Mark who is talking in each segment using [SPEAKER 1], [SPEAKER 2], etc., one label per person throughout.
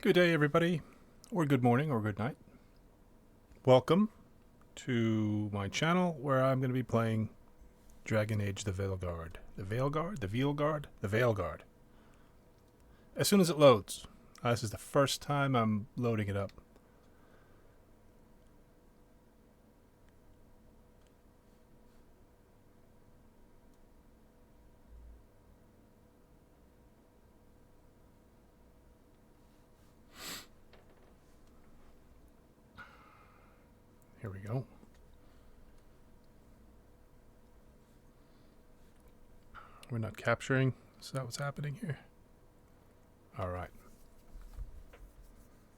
[SPEAKER 1] Good day, everybody, or good morning, or good night. Welcome to my channel where I'm going to be playing Dragon Age the Veilguard. The Veilguard? The Veilguard? The Veilguard. As soon as it loads. This is the first time I'm loading it up. Here we go. We're not capturing. Is that what's happening here? All right.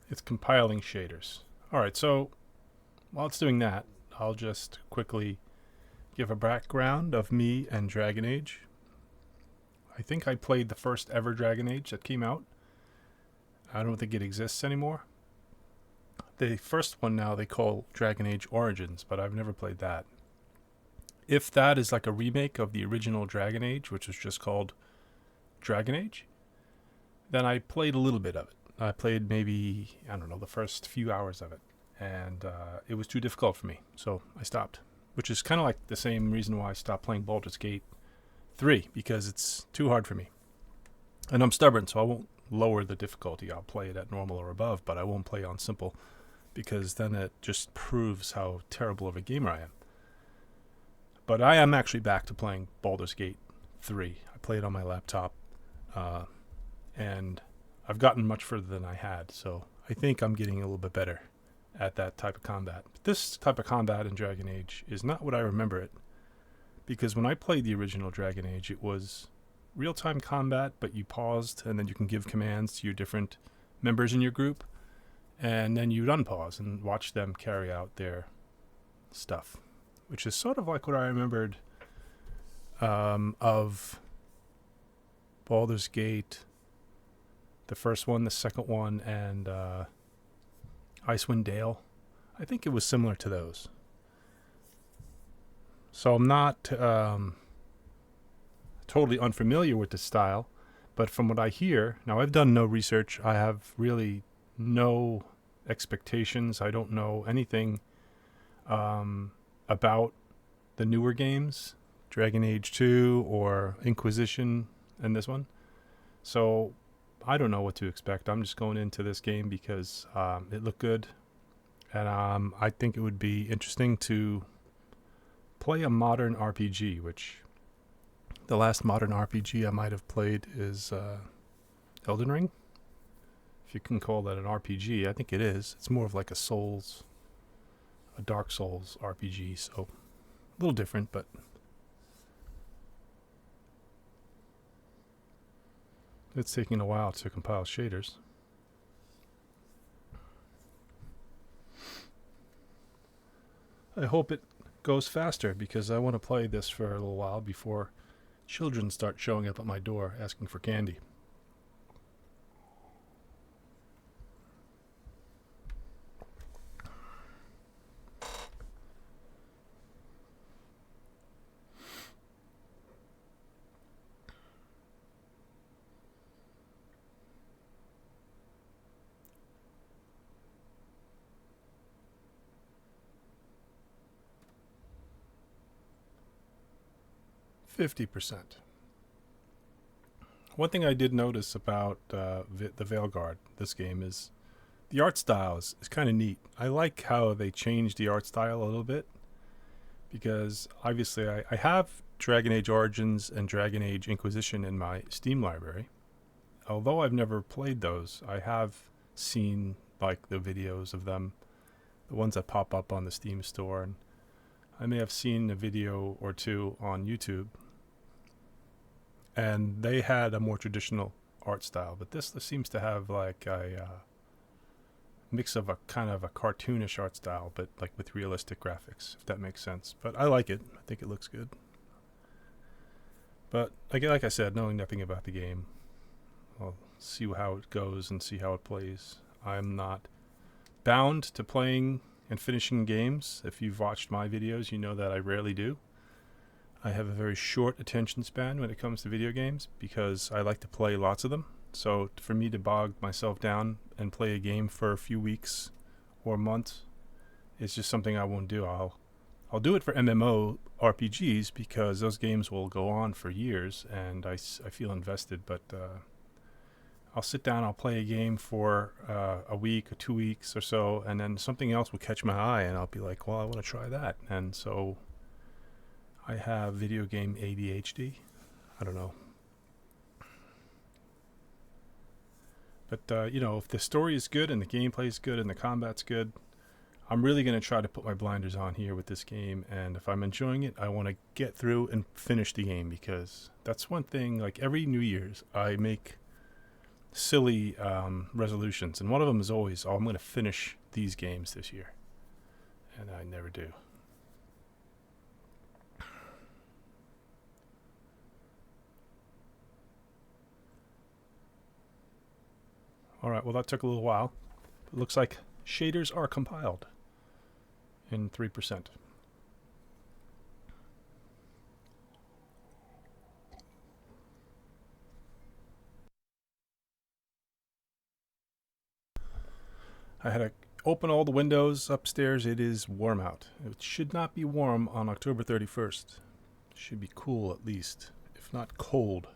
[SPEAKER 1] It's compiling shaders. All right, so while it's doing that, I'll just quickly give a background of me and Dragon Age. I think I played the first ever Dragon Age that came out. I don't think it exists anymore. The first one now they call Dragon Age Origins, but I've never played that. If that is like a remake of the original Dragon Age, which was just called Dragon Age, then I played a little bit of it. I played maybe, I don't know, the first few hours of it. And it was too difficult for me, so I stopped. Which is kind of like the same reason why I stopped playing Baldur's Gate 3, because it's too hard for me. And I'm stubborn, so I won't lower the difficulty. I'll play it at normal or above, but I won't play on simple, because then it just proves how terrible of a gamer I am. But I am actually back to playing Baldur's Gate 3. I played on my laptop, and I've gotten much further than I had, so I think I'm getting a little bit better at that type of combat. But this type of combat in Dragon Age is not what I remember it, because when I played the original Dragon Age, it was real-time combat, but you paused, and then you can give commands to your different members in your group, and then you'd unpause and watch them carry out their stuff, which is sort of like what I remembered of Baldur's Gate, the first one, the second one, and Icewind Dale. I think it was similar to those. So I'm not totally unfamiliar with the style, but from what I hear, now I've done no research, I have really no expectations, I don't know anything about the newer games, Dragon Age 2 or Inquisition and this one. So I don't know what to expect. I'm just going into this game because it looked good, and I think it would be interesting to play a modern RPG, which the last modern RPG I might have played is Elden Ring. If you can call that an RPG, I think it is. It's more of like a Dark Souls RPG, so a little different, but it's taking a while to compile shaders. I hope it goes faster, because I want to play this for a little while before children start showing up at my door asking for candy. %. One thing I did notice about the Veilguard, this game, is the art style is kind of neat. I like how they changed the art style a little bit, because obviously I have Dragon Age Origins and Dragon Age Inquisition in my Steam library. Although I've never played those, I have seen like the videos of them, the ones that pop up on the Steam store, and I may have seen a video or two on YouTube, and they had a more traditional art style, but this seems to have like a mix of a kind of a cartoonish art style, but like with realistic graphics, if that makes sense. But I like it. I think it looks good. But like I said, knowing nothing about the game, I'll see how it goes and see how it plays. I'm not bound to playing and finishing games. If you've watched my videos, you know that I rarely do. I have a very short attention span when it comes to video games, because I like to play lots of them. So for me to bog myself down and play a game for a few weeks or months, it's just something I won't do. I'll do it for MMO RPGs because those games will go on for years and I feel invested, but I'll sit down, I'll play a game for a week or 2 weeks or so, and then something else will catch my eye and I'll be like, well, I want to try that. And so I have video game ADHD. I don't know. But, if the story is good and the gameplay is good and the combat's good, I'm really going to try to put my blinders on here with this game. And if I'm enjoying it, I want to get through and finish the game, because that's one thing. Like every New Year's, I make silly resolutions. And one of them is always, I'm going to finish these games this year. And I never do. All right, well, that took a little while. It looks like shaders are compiled in 3%. I had to open all the windows upstairs. It is warm out. It should not be warm on October 31st. It should be cool at least, if not cold.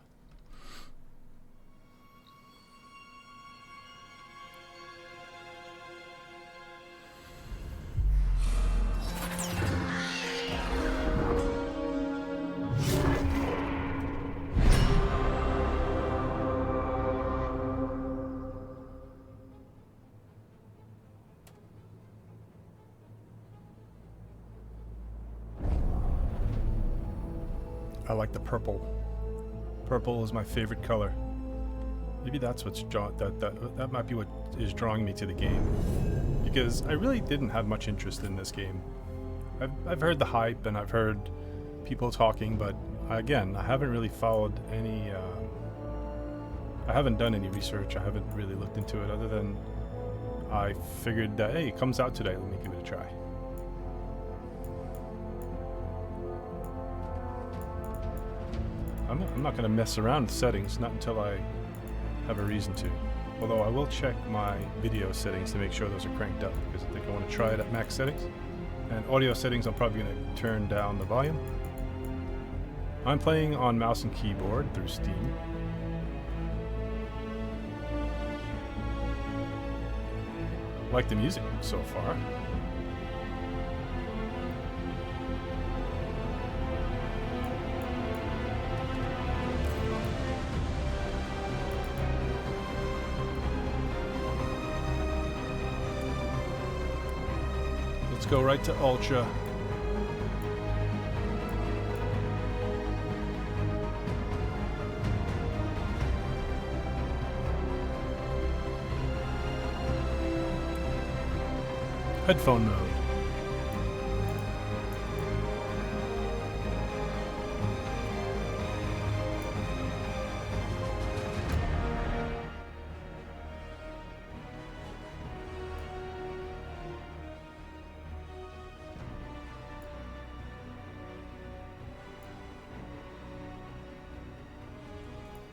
[SPEAKER 1] I like the purple. Purple is my favorite color. Maybe that's what's that might be what is drawing me to the game, because I really didn't have much interest in this game. I've heard the hype and I've heard people talking, but again, I haven't really followed any. I haven't done any research. I haven't really looked into it, other than I figured that, hey, it comes out today. Let me give it a try. I'm not going to mess around with settings, not until I have a reason to. Although I will check my video settings to make sure those are cranked up, because I think I want to try it at max settings. And audio settings, I'm probably going to turn down the volume. I'm playing on mouse and keyboard through Steam. Like the music so far. Let's go right to Ultra. Headphone mode.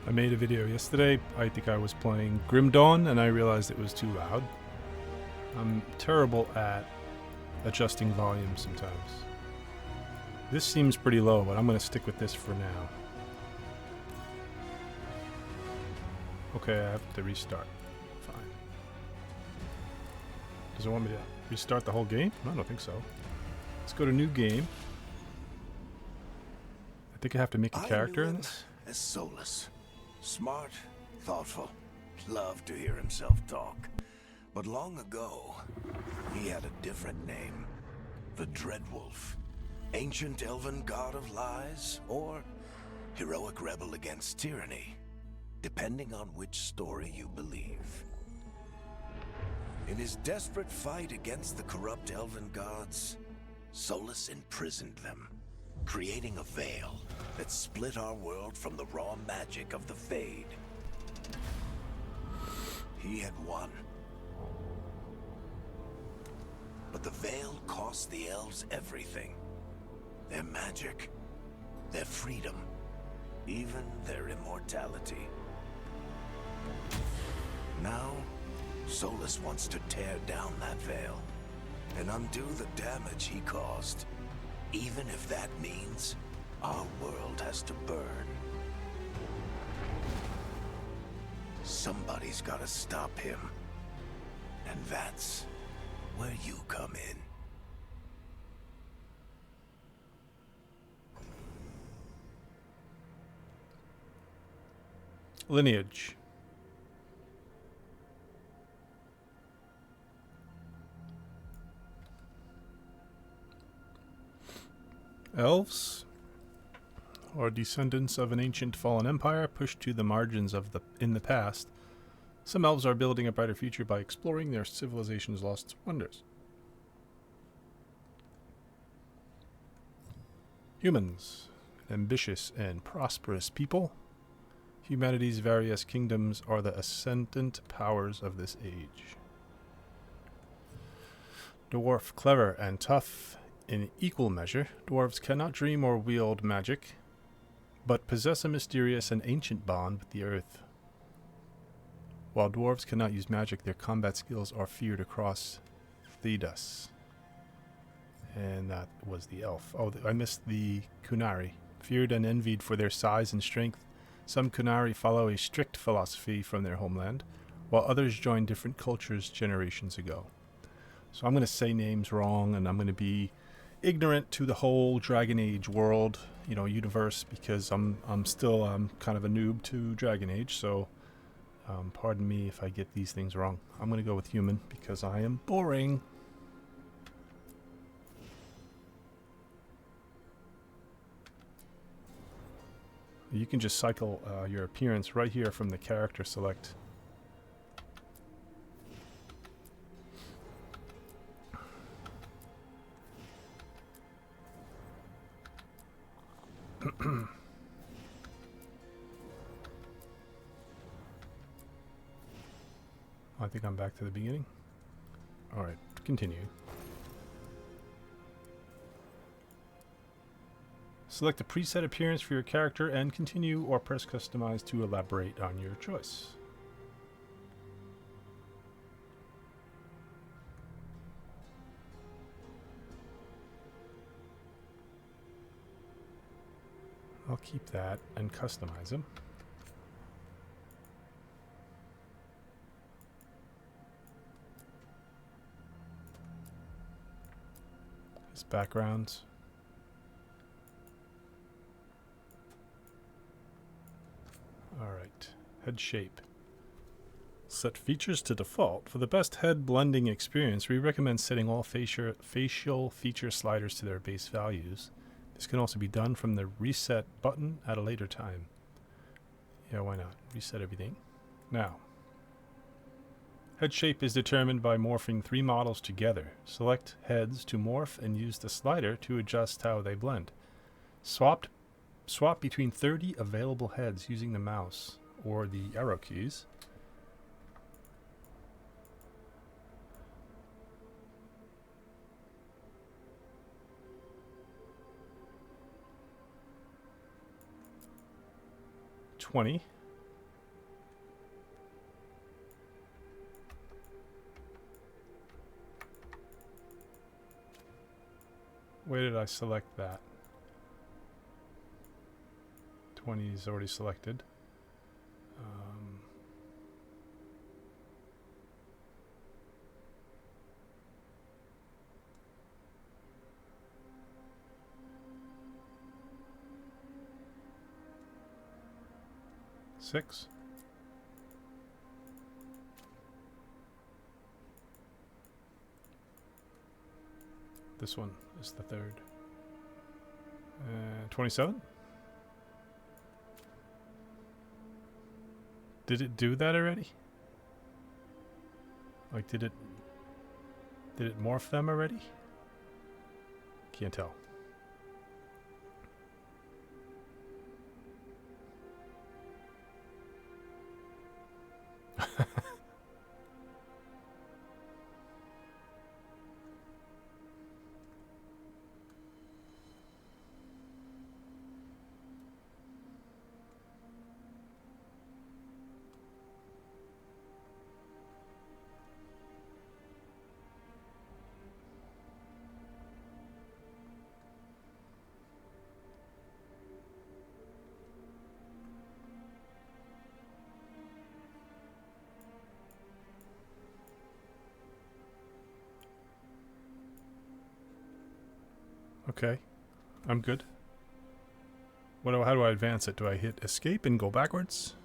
[SPEAKER 1] I made a video yesterday. I think I was playing Grim Dawn and I realized it was too loud. I'm terrible at adjusting volume sometimes. This seems pretty low, but I'm going to stick with this for now. Okay, I have to restart. Fine. Does it want me to restart the whole game? I don't think so. Let's go to new game. I think I have to make a character in this.
[SPEAKER 2] As Solus. Smart, thoughtful, loved to hear himself talk. But long ago, he had a different name. The Dreadwolf. Ancient elven god of lies, or heroic rebel against tyranny, depending on which story you believe. In his desperate fight against the corrupt elven gods, Solus imprisoned them, creating a veil that split our world from the raw magic of the Fade. He had won. But the veil cost the elves everything. Their magic, their freedom, even their immortality. Now, Solus wants to tear down that veil and undo the damage he caused, even if that means our world has to burn. Somebody's gotta stop him. And that's where you come in.
[SPEAKER 1] Lineage. Elves, or descendants of an ancient fallen empire pushed to the margins of in the past. Some elves are building a brighter future by exploring their civilization's lost wonders. Humans, an ambitious and prosperous people. Humanity's various kingdoms are the ascendant powers of this age. Dwarf, clever and tough in equal measure. Dwarves cannot dream or wield magic, but possess a mysterious and ancient bond with the earth. While dwarves cannot use magic, their combat skills are feared across Thedas. And that was the elf. Oh, I missed the Kunari. Feared and envied for their size and strength, some Kunari follow a strict philosophy from their homeland, while others joined different cultures generations ago. So I'm going to say names wrong, and I'm going to be ignorant to the whole Dragon Age world, universe, because I'm still kind of a noob to Dragon Age, so pardon me if I get these things wrong. I'm going to go with human because I am boring. You can just cycle your appearance right here from the character select. I think I'm back to the beginning. Alright, continue. Select a preset appearance for your character and continue, or press customize to elaborate on your choice. I'll keep that and customize them. His backgrounds. Alright, head shape. Set features to default. For the best head blending experience, we recommend setting all facial feature sliders to their base values. This can also be done from the reset button at a later time. Yeah, why not? Reset everything. Now, head shape is determined by morphing 3 models together. Select heads to morph and use the slider to adjust how they blend. Swap between 30 available heads using the mouse or the arrow keys. $20. Where did I select that? 20 is already selected. Six. This one is the third. 27? Did it do that already? Like, did it morph them already? Can't tell. Okay, I'm good. How do I advance it? Do I hit escape and go backwards?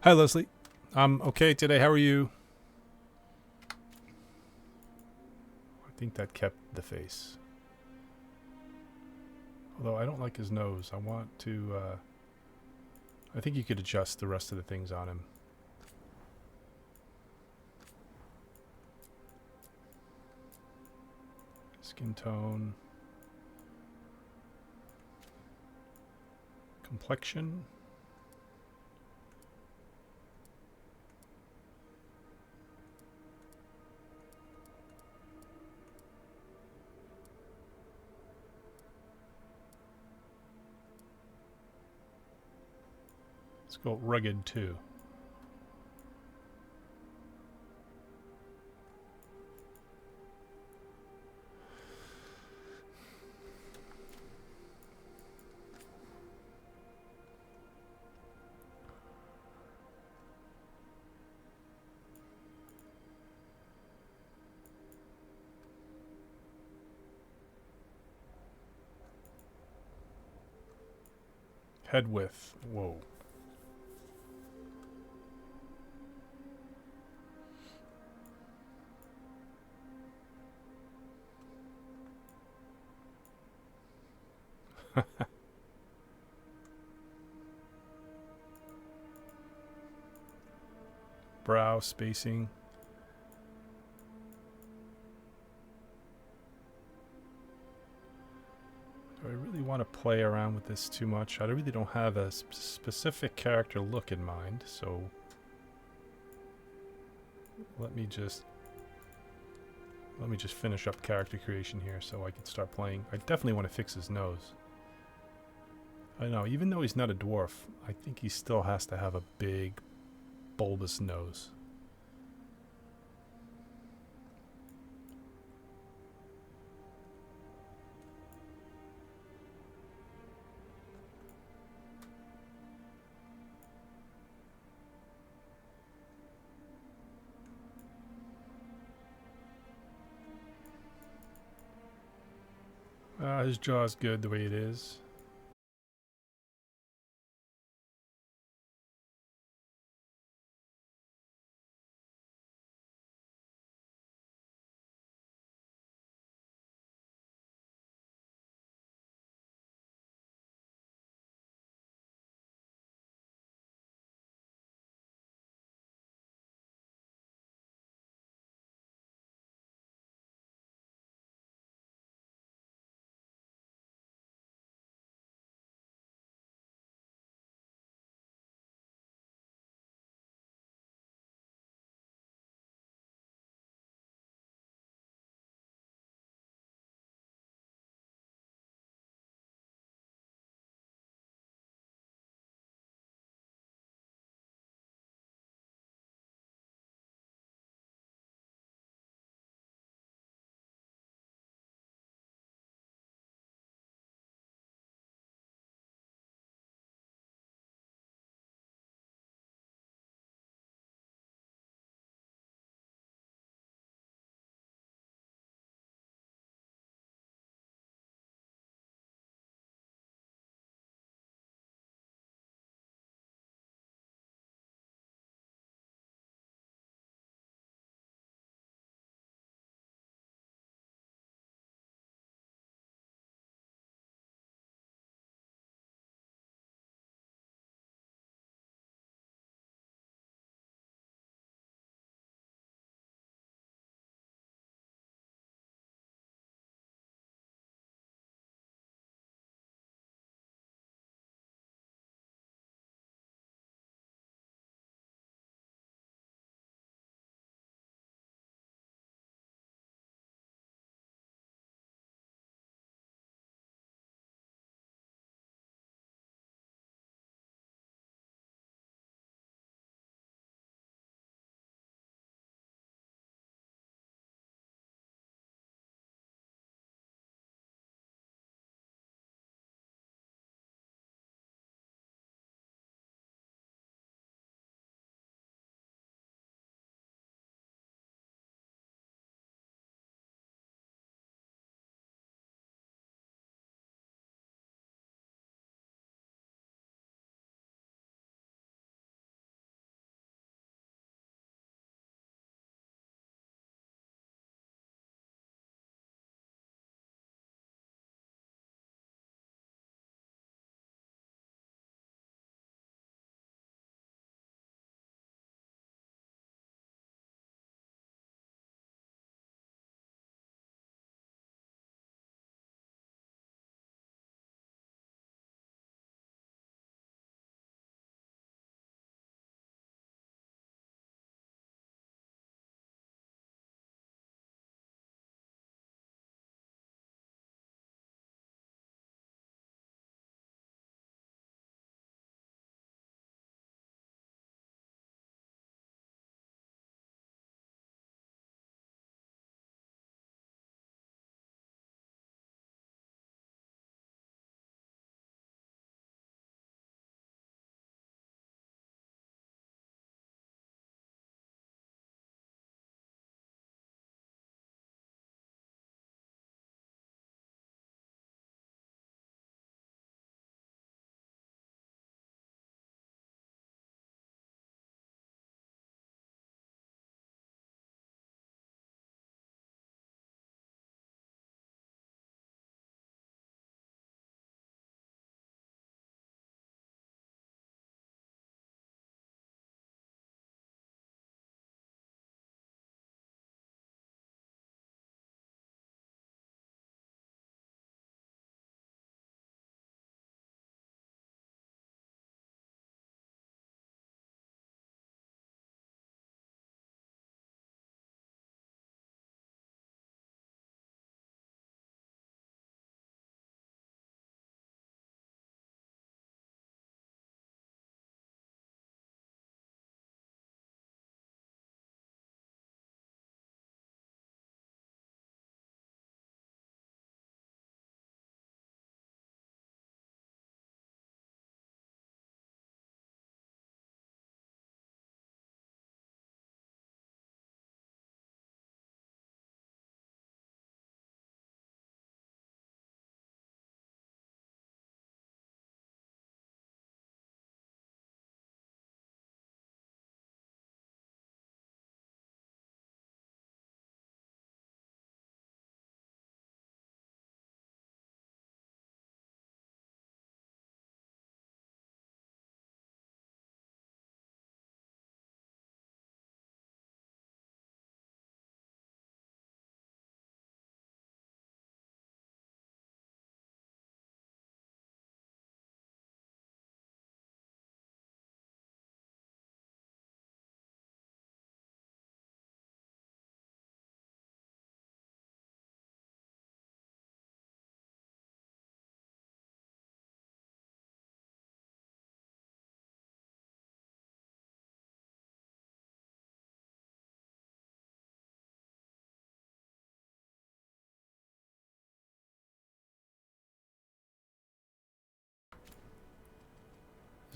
[SPEAKER 1] Hi, Leslie. I'm okay today. How are you? I think that kept the face. Although I don't like his nose. I want to, I think you could adjust the rest of the things on him. Skin tone. Complexion. Let's go rugged too. Head width. Whoa. Brow spacing. Do I really want to play around with this too much? I really don't have a specific character look in mind, so let me just finish up character creation here so I can start playing. I definitely want to fix his nose. I know, even though he's not a dwarf, I think he still has to have a big, bulbous nose. His jaw's good the way it is.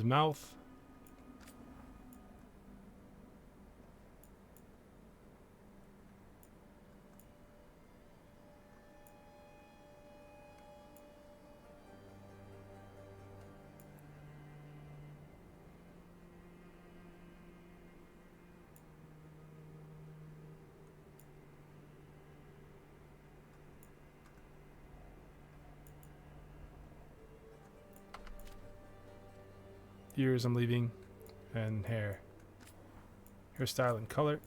[SPEAKER 1] his mouth. Ears I'm leaving, and hair. Hairstyle and color.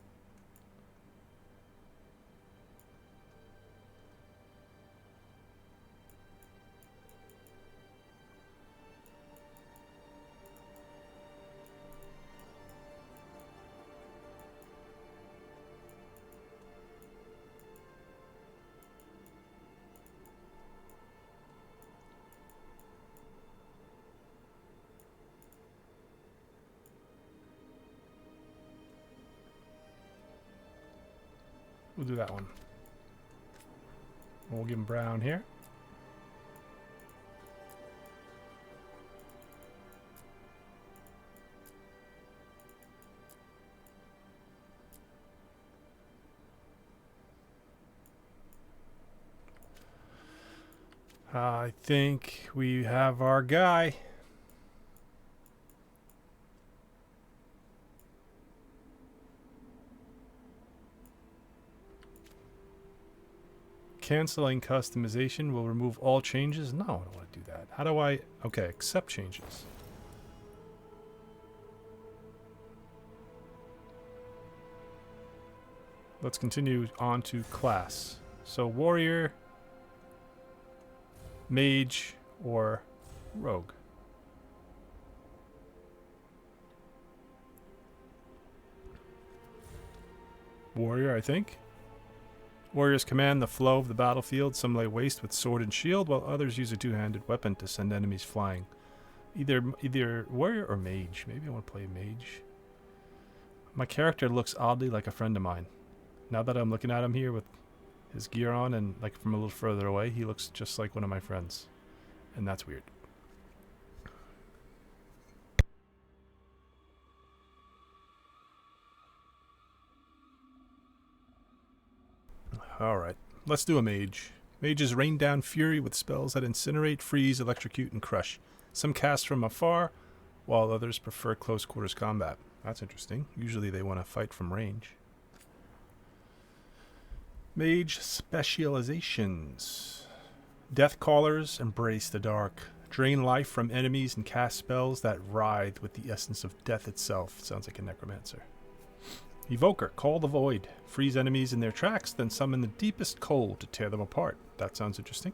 [SPEAKER 1] We'll do that one. We'll give him brown here. I think we have our guy. Canceling customization will remove all changes. No, I don't want to do that. How do I... Okay, accept changes. Let's continue on to class. So warrior, mage, or rogue. Warrior, I think. Warriors command the flow of the battlefield. Some lay waste with sword and shield, while others use a two-handed weapon to send enemies flying. Either warrior or mage. Maybe I want to play mage. My character looks oddly like a friend of mine. Now that I'm looking at him here with his gear on and like from a little further away, he looks just like one of my friends. And that's weird. Alright, let's do a mage. Mages rain down fury with spells that incinerate, freeze, electrocute, and crush. Some cast from afar, while others prefer close quarters combat. That's interesting. Usually they want to fight from range. Mage specializations. Death Callers embrace the dark. Drain life from enemies and cast spells that writhe with the essence of death itself. Sounds like a necromancer. Evoker, call the void. Freeze enemies in their tracks, then summon the deepest cold to tear them apart. That sounds interesting.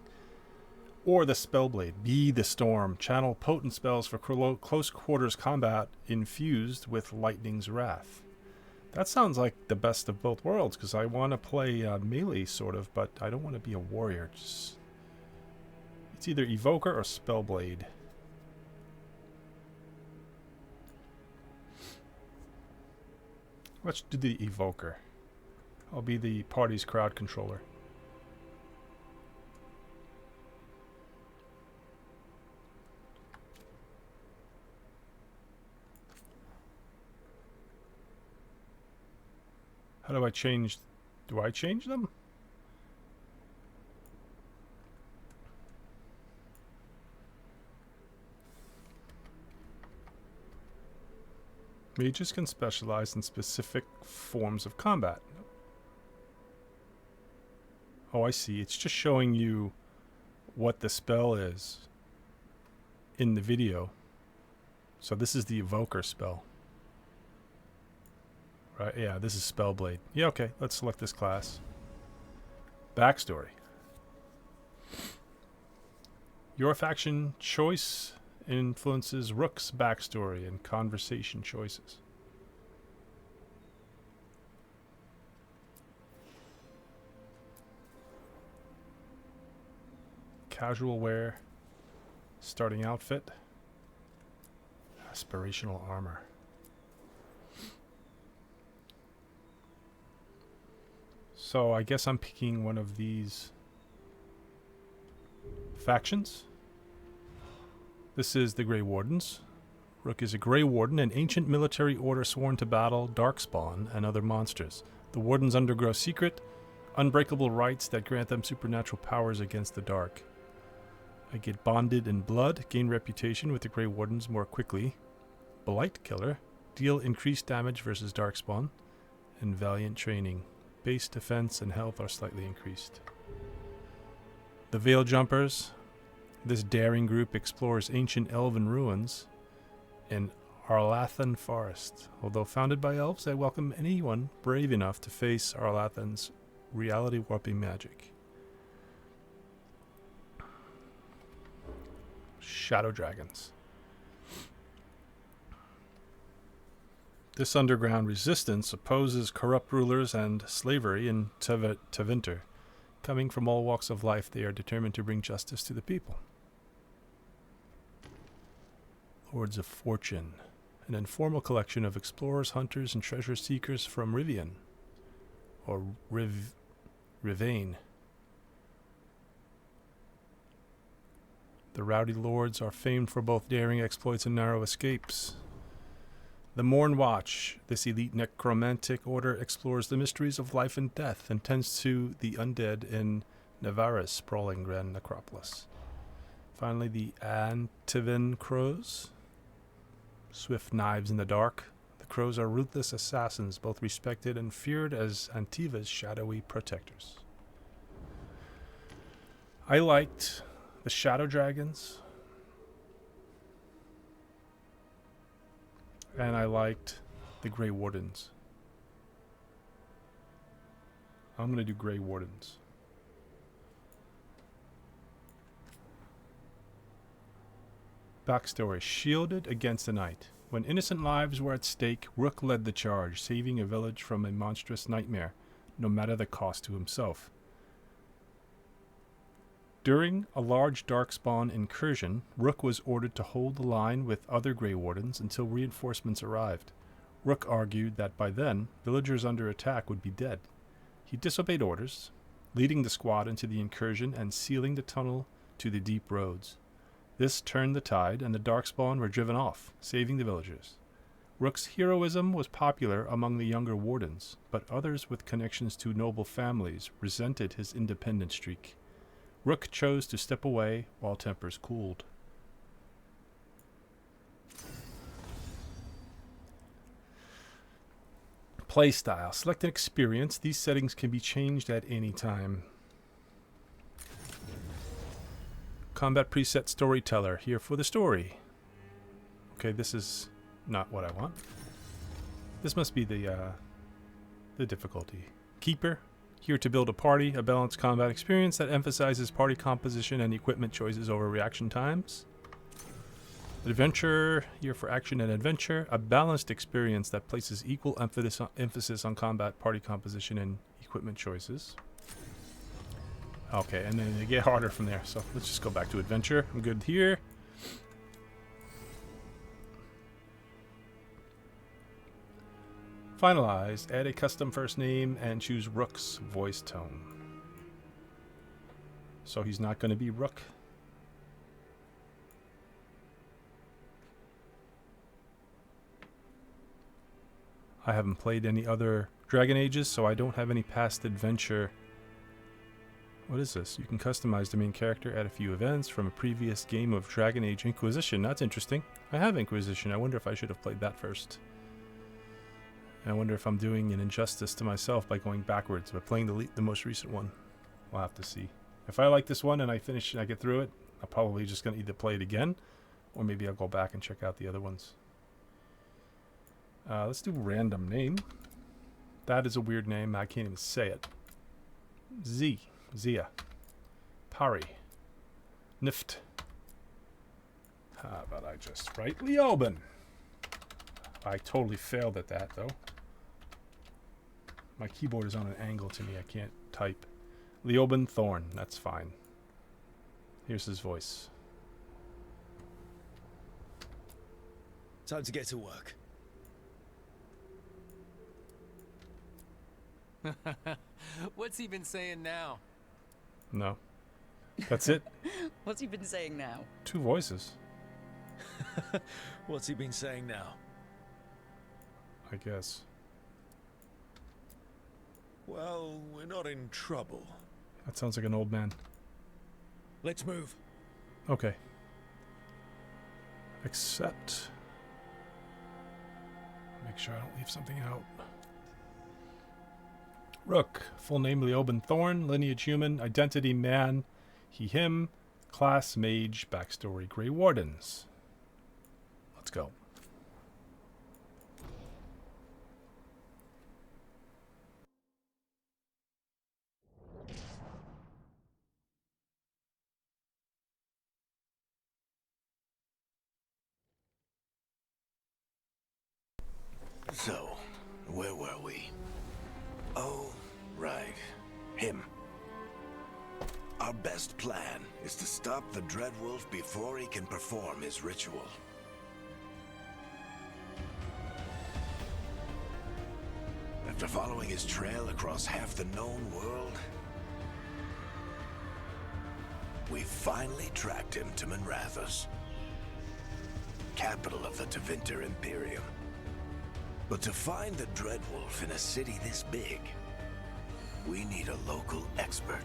[SPEAKER 1] Or the Spellblade, be the storm. Channel potent spells for close quarters combat infused with lightning's wrath. That sounds like the best of both worlds, because I want to play melee sort of, but I don't want to be a warrior. It's either Evoker or Spellblade. Let's do the Evoker. I'll be the party's crowd controller. How do I change? Do I change them? Mages can specialize in specific forms of combat. Oh, I see. It's just showing you what the spell is in the video. So this is the Evoker spell. Right, yeah, this is Spellblade. Yeah, okay, let's select this class. Backstory. Your faction choice influences Rook's backstory and conversation choices. Casual wear, starting outfit, aspirational armor. So I guess I'm picking one of these factions. This is the Grey Wardens. Rook is a Grey Warden, an ancient military order sworn to battle Darkspawn and other monsters. The Wardens undergo secret, unbreakable rights that grant them supernatural powers against the dark. I get bonded in blood, gain reputation with the Grey Wardens more quickly. Blight Killer, deal increased damage versus Darkspawn. And Valiant Training, base defense and health are slightly increased. The Veil Jumpers. This daring group explores ancient elven ruins in Arlathan Forest. Although founded by elves, they welcome anyone brave enough to face Arlathan's reality-warping magic. Shadow Dragons. This underground resistance opposes corrupt rulers and slavery in Tevinter. Coming from all walks of life, they are determined to bring justice to the people. Lords of Fortune. An informal collection of explorers, hunters, and treasure seekers from Rivian. Or Rivain. The rowdy lords are famed for both daring exploits and narrow escapes. The Morn Watch. This elite necromantic order explores the mysteries of life and death and tends to the undead in Navarra's sprawling grand necropolis. Finally, the Antivin Crows. Swift knives in the dark. The Crows are ruthless assassins, both respected and feared as Antiva's shadowy protectors. I liked the Shadow Dragons. And I liked the Grey Wardens. I'm going to do Grey Wardens. Backstory. Shielded against the night. When innocent lives were at stake, Rook led the charge, saving a village from a monstrous nightmare, no matter the cost to himself. During a large Darkspawn incursion, Rook was ordered to hold the line with other Grey Wardens until reinforcements arrived. Rook argued that by then, villagers under attack would be dead. He disobeyed orders, leading the squad into the incursion and sealing the tunnel to the deep roads. This turned the tide, and the Darkspawn were driven off, saving the villagers. Rook's heroism was popular among the younger Wardens, but others with connections to noble families resented his independent streak. Rook chose to step away while tempers cooled. Playstyle. Select an experience. These settings can be changed at any time. Combat preset storyteller. Here for the story. Okay, this is not what I want. This must be the difficulty. Keeper. Here to build a party, a balanced combat experience that emphasizes party composition and equipment choices over reaction times. Adventure, here for action and adventure, a balanced experience that places equal emphasis on combat, party composition, and equipment choices. Okay, and then they get harder from there, so let's just go back to adventure. I'm good here. Finalize. Add a custom first name and choose Rook's voice tone. So he's not going to be Rook. I haven't played any other Dragon Ages, so I don't have any past adventure. What is this? You can customize the main character, add a few events from a previous game of Dragon Age Inquisition. That's interesting. I have Inquisition. I wonder if I should have played that first. I wonder if I'm doing an injustice to myself by going backwards, but playing the most recent one. We'll have to see. If I like this one and I finish and I get through it, I'm probably just going to either play it again, or maybe I'll go back and check out the other ones. Let's do random name. That is a weird name. I can't even say it. Zia. Pari. Nift. How about I just write Leoben? I totally failed at that, though. My keyboard is on an angle to me. I can't type. Leoben Thorn. That's fine. Here's his voice.
[SPEAKER 3] Time to get to work.
[SPEAKER 4] What's he been saying now?
[SPEAKER 1] No. That's it.
[SPEAKER 5] What's he been saying now?
[SPEAKER 1] 2 voices.
[SPEAKER 3] What's he been saying now?
[SPEAKER 1] I guess.
[SPEAKER 3] Well, we're not in trouble.
[SPEAKER 1] That sounds like an old man.
[SPEAKER 3] Let's move.
[SPEAKER 1] Okay. Accept. Make sure I don't leave something out. Rook. Full name Leoben Thorn. Lineage human. Identity man. He, him. Class mage. Backstory Grey Wardens. Let's go.
[SPEAKER 2] So, where were we? Oh, right. Him. Our best plan is to stop the Dreadwolf before he can perform his ritual. After following his trail across half the known world, we finally tracked him to Minrathous, capital of the Tevinter Imperium. But to find the Dreadwolf in a city this big, we need a local expert.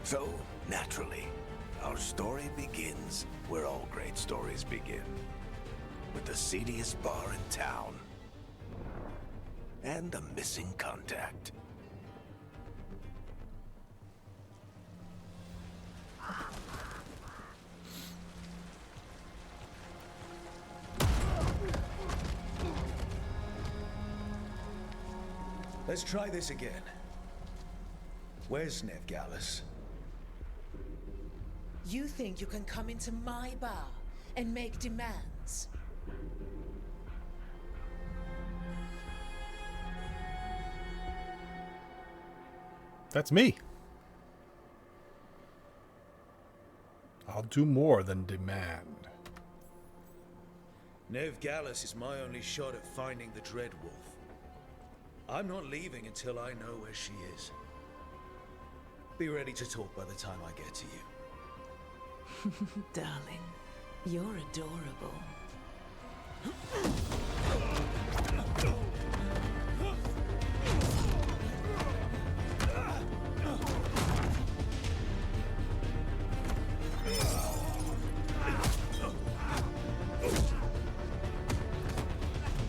[SPEAKER 2] So, naturally, our story begins where all great stories begin. With the seediest bar in town. And a missing contact.
[SPEAKER 3] Let's try this again. Where's Veilguard?
[SPEAKER 5] You think you can come into my bar and make demands?
[SPEAKER 1] That's me. I'll do more than demand.
[SPEAKER 3] Veilguard is my only shot at finding the Dreadwolf. I'm not leaving until I know where she is. Be ready to talk by the time I get to you.
[SPEAKER 5] Darling, you're adorable.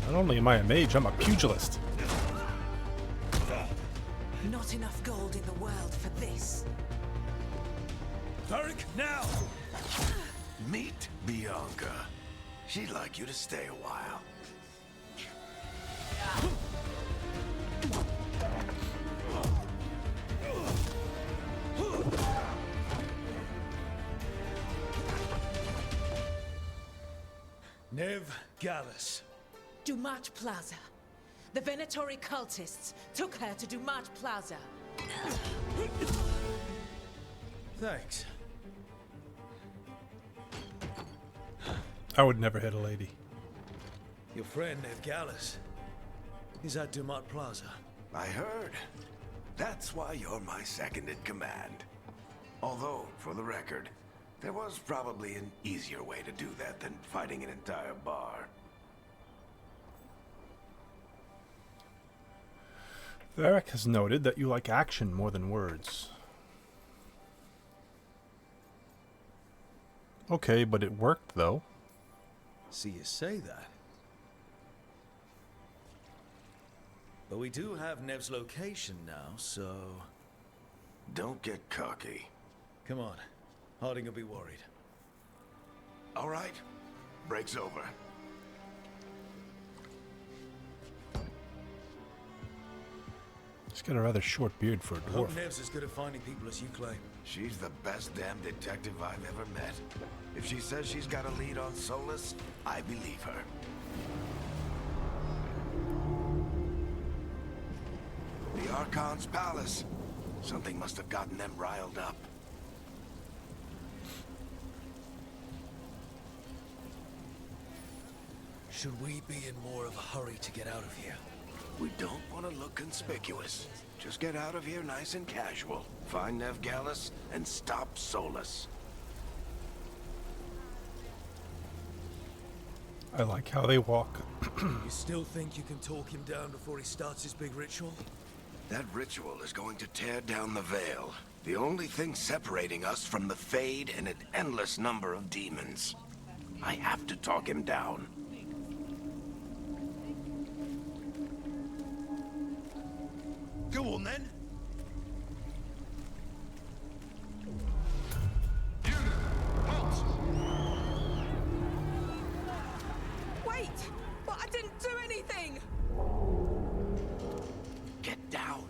[SPEAKER 1] Not only am I a mage, I'm a pugilist.
[SPEAKER 5] Not enough gold in the world for this.
[SPEAKER 3] Tarek, now!
[SPEAKER 2] Meet Bianca. She'd like you to stay a while.
[SPEAKER 3] Veilguard.
[SPEAKER 5] Dumat Plaza. The Venatori cultists took her to Dumat Plaza.
[SPEAKER 3] Thanks.
[SPEAKER 1] I would never hit a lady.
[SPEAKER 3] Your friend Veilguard is at Dumat Plaza.
[SPEAKER 2] I heard. That's why you're my second in command. Although, for the record, there was probably an easier way to do that than fighting an entire bar.
[SPEAKER 1] Varric has noted that you like action more than words. Okay, but it worked, though.
[SPEAKER 3] See you say that. But we do have Nev's location now, so...
[SPEAKER 2] Don't get cocky.
[SPEAKER 3] Come on. Harding will be worried.
[SPEAKER 2] All right. Break's over.
[SPEAKER 1] She's got a rather short beard for a
[SPEAKER 3] I hope
[SPEAKER 1] dwarf.
[SPEAKER 3] Nev's as good at finding people as you claim.
[SPEAKER 2] She's the best damn detective I've ever met. If she says she's got a lead on Solus, I believe her. The Archon's palace. Something must have gotten them riled up.
[SPEAKER 3] Should we be in more of a hurry to get out of here?
[SPEAKER 2] We don't want to look conspicuous. Just get out of here nice and casual. Find Veilguard and stop Solus.
[SPEAKER 1] I like how they walk.
[SPEAKER 3] You still think you can talk him down before he starts his big ritual?
[SPEAKER 2] That ritual is going to tear down the Veil. The only thing separating us from the Fade and an endless number of demons. I have to talk him down.
[SPEAKER 3] Go on then.
[SPEAKER 5] Wait! But I didn't do anything!
[SPEAKER 2] Get down.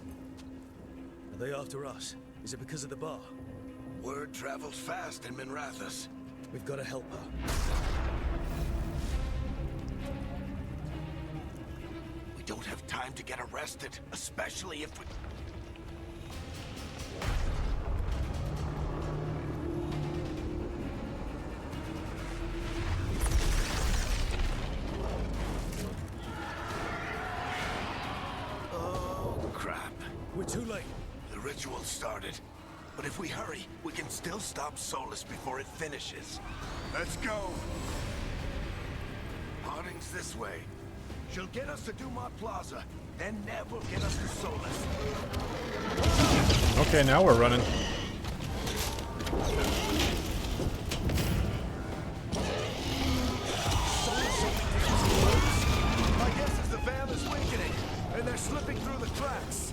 [SPEAKER 3] Are they after us? Is it because of the bar?
[SPEAKER 2] Word travels fast in Minrathous.
[SPEAKER 3] We've got to help her.
[SPEAKER 2] We don't have time to get arrested, especially if we... Oh, crap.
[SPEAKER 3] We're too late.
[SPEAKER 2] The ritual started. But if we hurry, we can still stop Solus before it finishes. Let's go! Harding's this way. She'll get us to Dumont Plaza, then Nev will get us to Solus.
[SPEAKER 1] Okay, now we're running.
[SPEAKER 2] My guess is the Veil is weakening, and they're slipping through the cracks.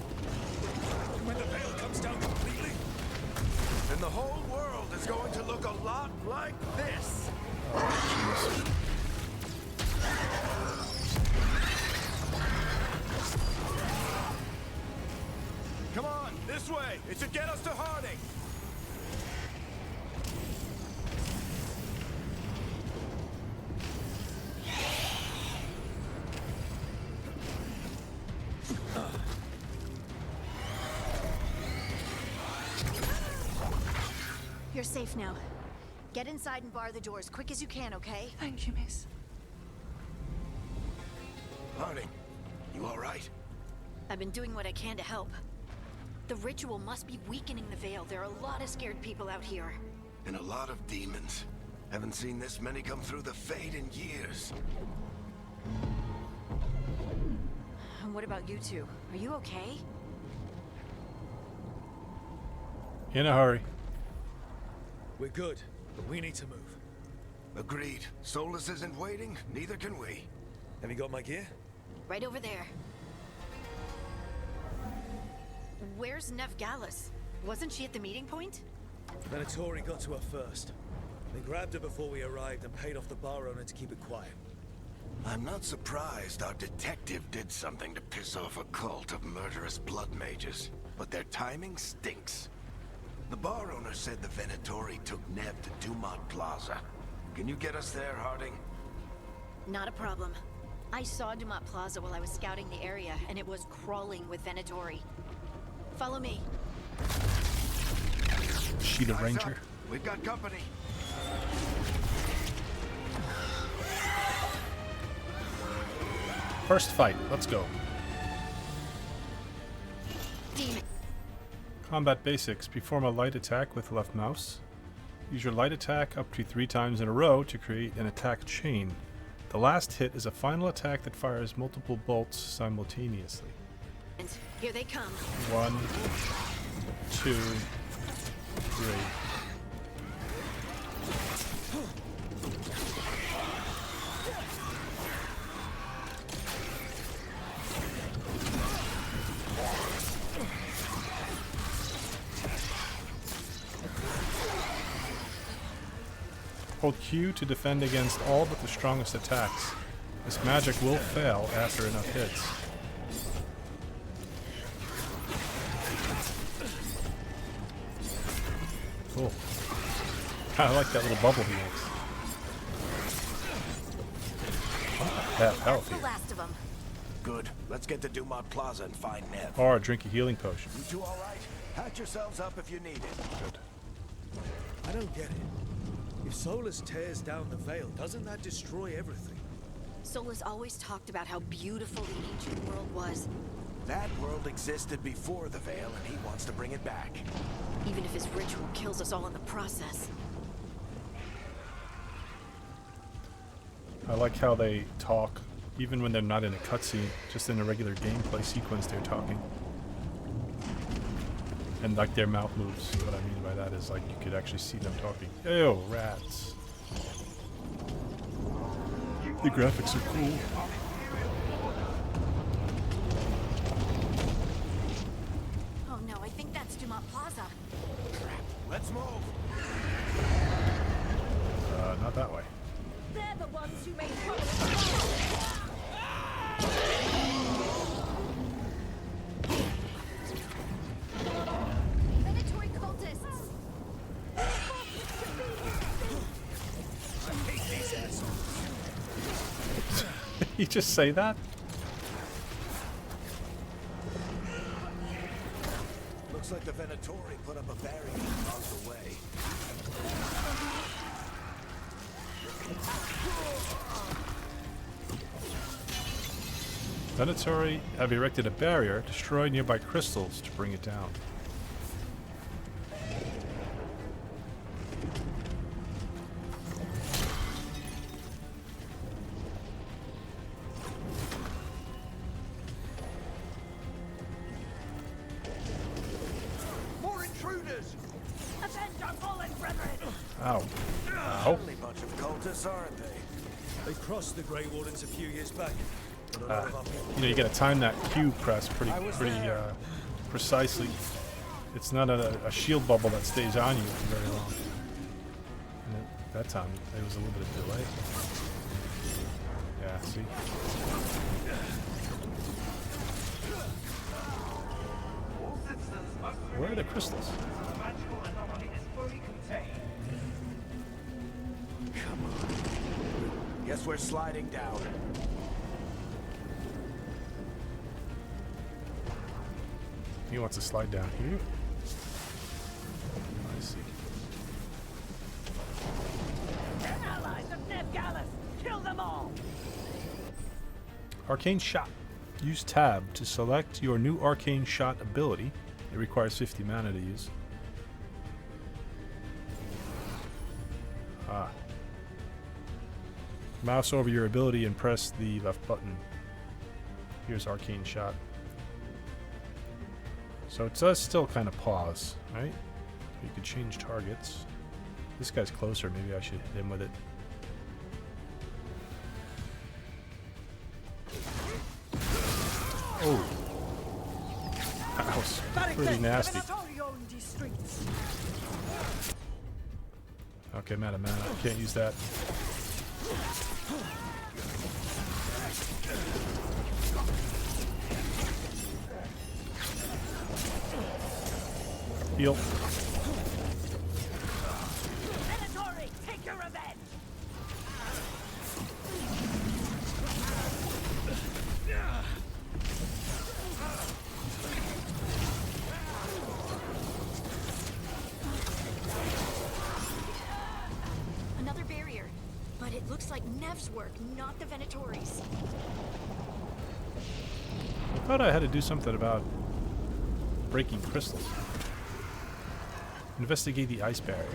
[SPEAKER 3] When the veil comes down completely,
[SPEAKER 2] And the whole world is going to look a lot like this. Come on, this way. It should get us to Harding.
[SPEAKER 6] You're safe now. Get inside and bar the doors quick as you can, okay?
[SPEAKER 5] Thank you, miss.
[SPEAKER 2] Harding, you all right?
[SPEAKER 6] I've been doing what I can to help. The ritual must be weakening the Veil. There are a lot of scared people out here.
[SPEAKER 2] And a lot of demons. Haven't seen this many come through the Fade in years.
[SPEAKER 6] And what about you two? Are you okay?
[SPEAKER 1] In a hurry.
[SPEAKER 3] we're good, but we need to move.
[SPEAKER 2] Agreed. Solus isn't waiting, neither can we.
[SPEAKER 3] Have you got my gear?
[SPEAKER 6] Right over there. Where's Nev Gallus? Wasn't she at the meeting point?
[SPEAKER 3] Venatori got to her first. They grabbed her before we arrived and paid off the bar owner to keep it quiet.
[SPEAKER 2] I'm not surprised our detective did something to piss off a cult of murderous blood mages, but their timing stinks. The bar owner said the Venatori took Nev to Dumont Plaza. Can you get us there, Harding?
[SPEAKER 6] Not a problem. I saw Dumont Plaza while I was scouting the area, and it was crawling with Venatori. Follow me.
[SPEAKER 1] Sheeta
[SPEAKER 2] Eyes
[SPEAKER 1] Ranger.
[SPEAKER 2] up. We've got company.
[SPEAKER 1] First fight. Let's go.
[SPEAKER 6] Demon.
[SPEAKER 1] Combat basics. Perform a light attack with left mouse. Use your light attack up to 3 times in a row to create an attack chain. The last hit is a final attack that fires multiple bolts simultaneously.
[SPEAKER 6] And here they come.
[SPEAKER 1] 1, 2, 3. Hold Q to defend against all but the strongest attacks. This magic will fail after enough hits. Cool. I like that little bubble he makes. Half health
[SPEAKER 6] That's the
[SPEAKER 1] here.
[SPEAKER 6] last of them.
[SPEAKER 2] Good. Let's get to Dumont Plaza and find Nev.
[SPEAKER 1] Or drink a healing potion.
[SPEAKER 2] You two all right? Patch yourselves up if you need it.
[SPEAKER 1] Good.
[SPEAKER 3] I don't get it. If Solus tears down the Veil, doesn't that destroy everything?
[SPEAKER 6] Solus always talked about how beautiful the ancient world was,
[SPEAKER 2] That world existed before the Veil, and he wants to bring it back.
[SPEAKER 6] even if his ritual kills us all in the process.
[SPEAKER 1] I like how they talk, even when they're not in a cutscene, just in a regular gameplay sequence they're talking. And like their mouth moves. What I mean by that is like you could actually see them talking. Ew, rats. The graphics are cool.
[SPEAKER 6] Oh no, I think that's Dumont Plaza.
[SPEAKER 2] Let's move.
[SPEAKER 1] Not that way.
[SPEAKER 5] They're the ones who made trouble.
[SPEAKER 6] Predatory cultists!
[SPEAKER 1] You just say that?
[SPEAKER 2] Looks like the Venatori put up a barrier along the way.
[SPEAKER 1] Venatori have erected a barrier, destroy nearby crystals to bring it down.
[SPEAKER 2] More intruders!
[SPEAKER 5] Avenge our fallen brethren!
[SPEAKER 1] Ow. Ow.
[SPEAKER 2] Only bunch of cultists, aren't they?
[SPEAKER 3] They crossed the Grey Wardens a few years back. But a lot of our people
[SPEAKER 1] You know, you gotta time that Q press pretty precisely. It's not a shield bubble that stays on you for very long. And that time, there was a little bit of delay. Yeah, see? Where are the crystals?
[SPEAKER 2] Come on. Guess we're sliding down.
[SPEAKER 1] He wants to slide down here. I see.
[SPEAKER 5] They're allies of Neb Gallus! Kill them all!
[SPEAKER 1] Arcane Shot. Use Tab to select your new Arcane Shot ability. It requires 50 mana to use. Ah. Mouse over your ability and press the left button. Here's Arcane Shot. So it does still kind of pause, right? You could change targets. This guy's closer, maybe I should hit him with it. Oh. That was pretty nasty. Okay, I'm out of mana. Can't use that. Heal.
[SPEAKER 5] Venatori, take your revenge!
[SPEAKER 6] Another barrier. But it looks like Nev's work, not the Venatori's.
[SPEAKER 1] I thought I had to do something about breaking crystals. Investigate the ice barrier.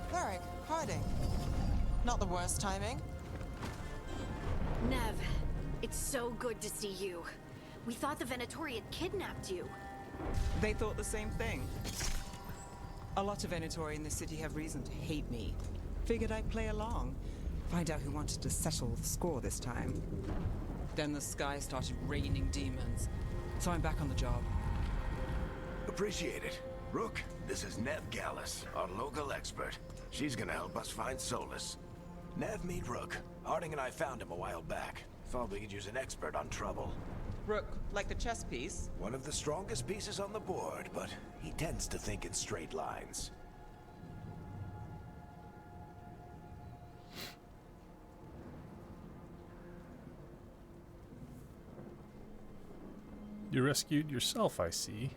[SPEAKER 7] Cleric, hiding. Not the worst timing.
[SPEAKER 6] Nev, it's so good to see you. We thought the Venatori had kidnapped you.
[SPEAKER 7] They thought the same thing. A lot of Venatori in the city have reason to hate me. Figured I'd play along. Find out who wanted to settle the score this time. Then the sky started raining demons. So I'm back on the job.
[SPEAKER 2] Appreciate it. Rook, this is Neb Gallus, our local expert. She's gonna help us find Solus. Nev, meet Rook. Harding and I found him a while back. Thought we could use an expert on trouble.
[SPEAKER 7] Rook, like the chess piece?
[SPEAKER 2] One of the strongest pieces on the board, but he tends to think in straight lines.
[SPEAKER 1] You rescued yourself, I see.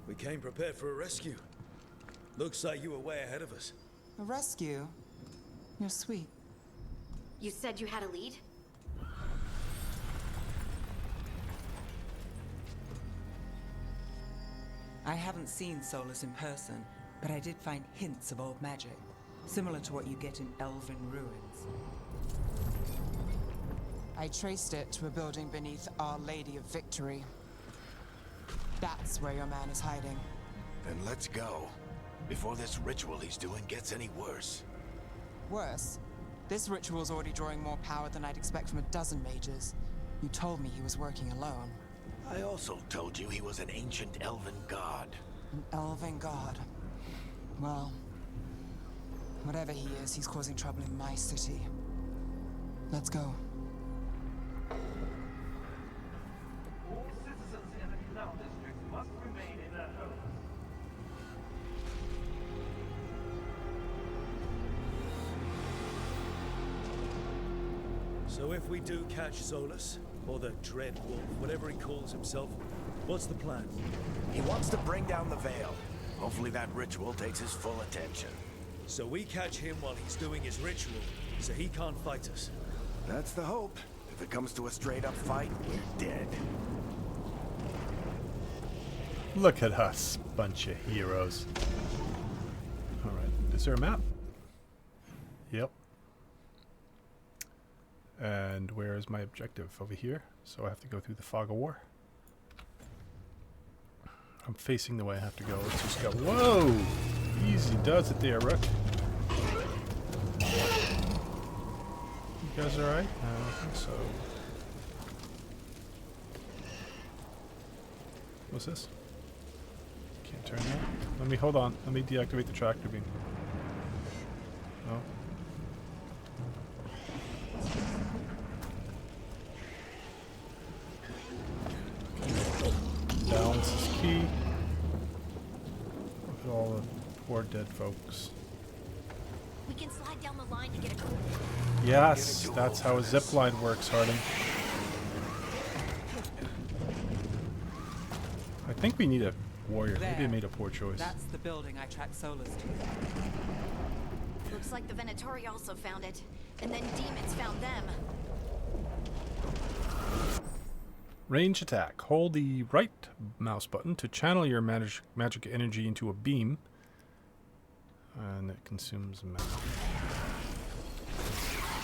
[SPEAKER 3] We came prepared for a rescue. Looks like you were way ahead of us.
[SPEAKER 7] A rescue? You're sweet.
[SPEAKER 6] You said you had a lead?
[SPEAKER 7] I haven't seen Solus in person, but I did find hints of old magic, similar to what you get in elven ruins. I traced it to a building beneath Our Lady of Victory. That's where your man is hiding.
[SPEAKER 2] Then let's go. Before this ritual he's doing gets any worse.
[SPEAKER 7] Worse, this ritual's already drawing more power than I'd expect from a dozen mages. You told me he was working alone.
[SPEAKER 2] I also told you he was an ancient elven god.
[SPEAKER 7] An elven god. Well, whatever he is, he's causing trouble in my city. Let's go.
[SPEAKER 8] All citizens in the Canal District must remain in their homes.
[SPEAKER 3] So if we do catch Solus, or the Dread Wolf, whatever he calls himself, what's the plan?
[SPEAKER 2] He wants to bring down the Veil. Hopefully that ritual takes his full attention.
[SPEAKER 3] So we catch him while he's doing his ritual, so he can't fight us.
[SPEAKER 2] That's the hope. If it comes to a straight-up fight, we're dead.
[SPEAKER 1] Look at us, bunch of heroes. Alright, is there a map? Yep. And where is my objective? Over here. So I have to go through the Fog of War. I'm facing the way I have to go. Let's just go. Whoa! Easy does it there, Rook. You guys alright? I don't think so. What's this? Can't turn that. Let me, hold on. Let me deactivate the tractor beam. Oh. Balance is key. Look at all the poor dead folks.
[SPEAKER 6] We can slide down the line to get a cool.
[SPEAKER 1] Yes, that's how a zip line works, Harding. I think we need a warrior. Maybe I made a poor choice.
[SPEAKER 7] That's the building I tracked Solus to.
[SPEAKER 6] Looks like the Venatori also found it, and then demons found them.
[SPEAKER 1] Range attack. Hold the right mouse button to channel your magic energy into a beam. And it consumes mana.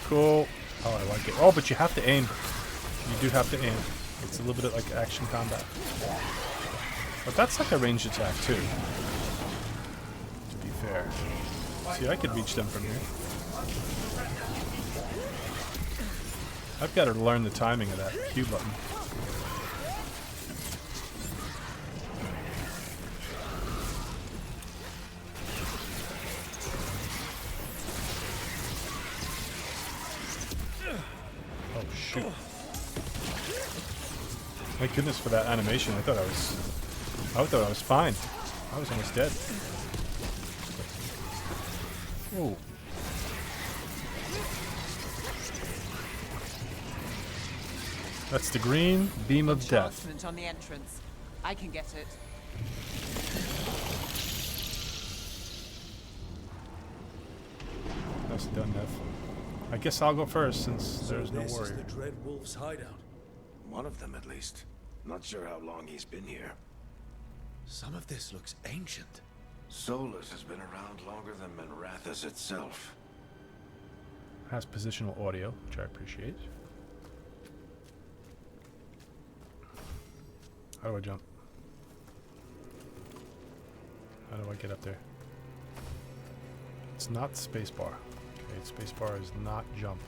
[SPEAKER 1] Cool. Oh, I like it. Oh, but you have to aim. You do have to aim. It's a little bit like action combat. But that's like a ranged attack too. To be fair. See, I could reach them from here. I've got to learn the timing of that Q button. Oh shoot. My goodness for that animation. I thought I was fine. I was almost dead. Whoa. That's the green beam of death.
[SPEAKER 7] Enchantment on the entrance. I can get it.
[SPEAKER 1] That's done, Nev. I guess I'll go first since there's no
[SPEAKER 3] This is
[SPEAKER 1] warrior.
[SPEAKER 3] the Dread Wolf's hideout.
[SPEAKER 2] One of them, at least. Not sure how long he's been here.
[SPEAKER 3] Some of this looks ancient.
[SPEAKER 2] Solus has been around longer than Minrathous itself.
[SPEAKER 1] Has positional audio, which I appreciate. How do I jump? How do I get up there? It's not spacebar. Okay, spacebar is not jump.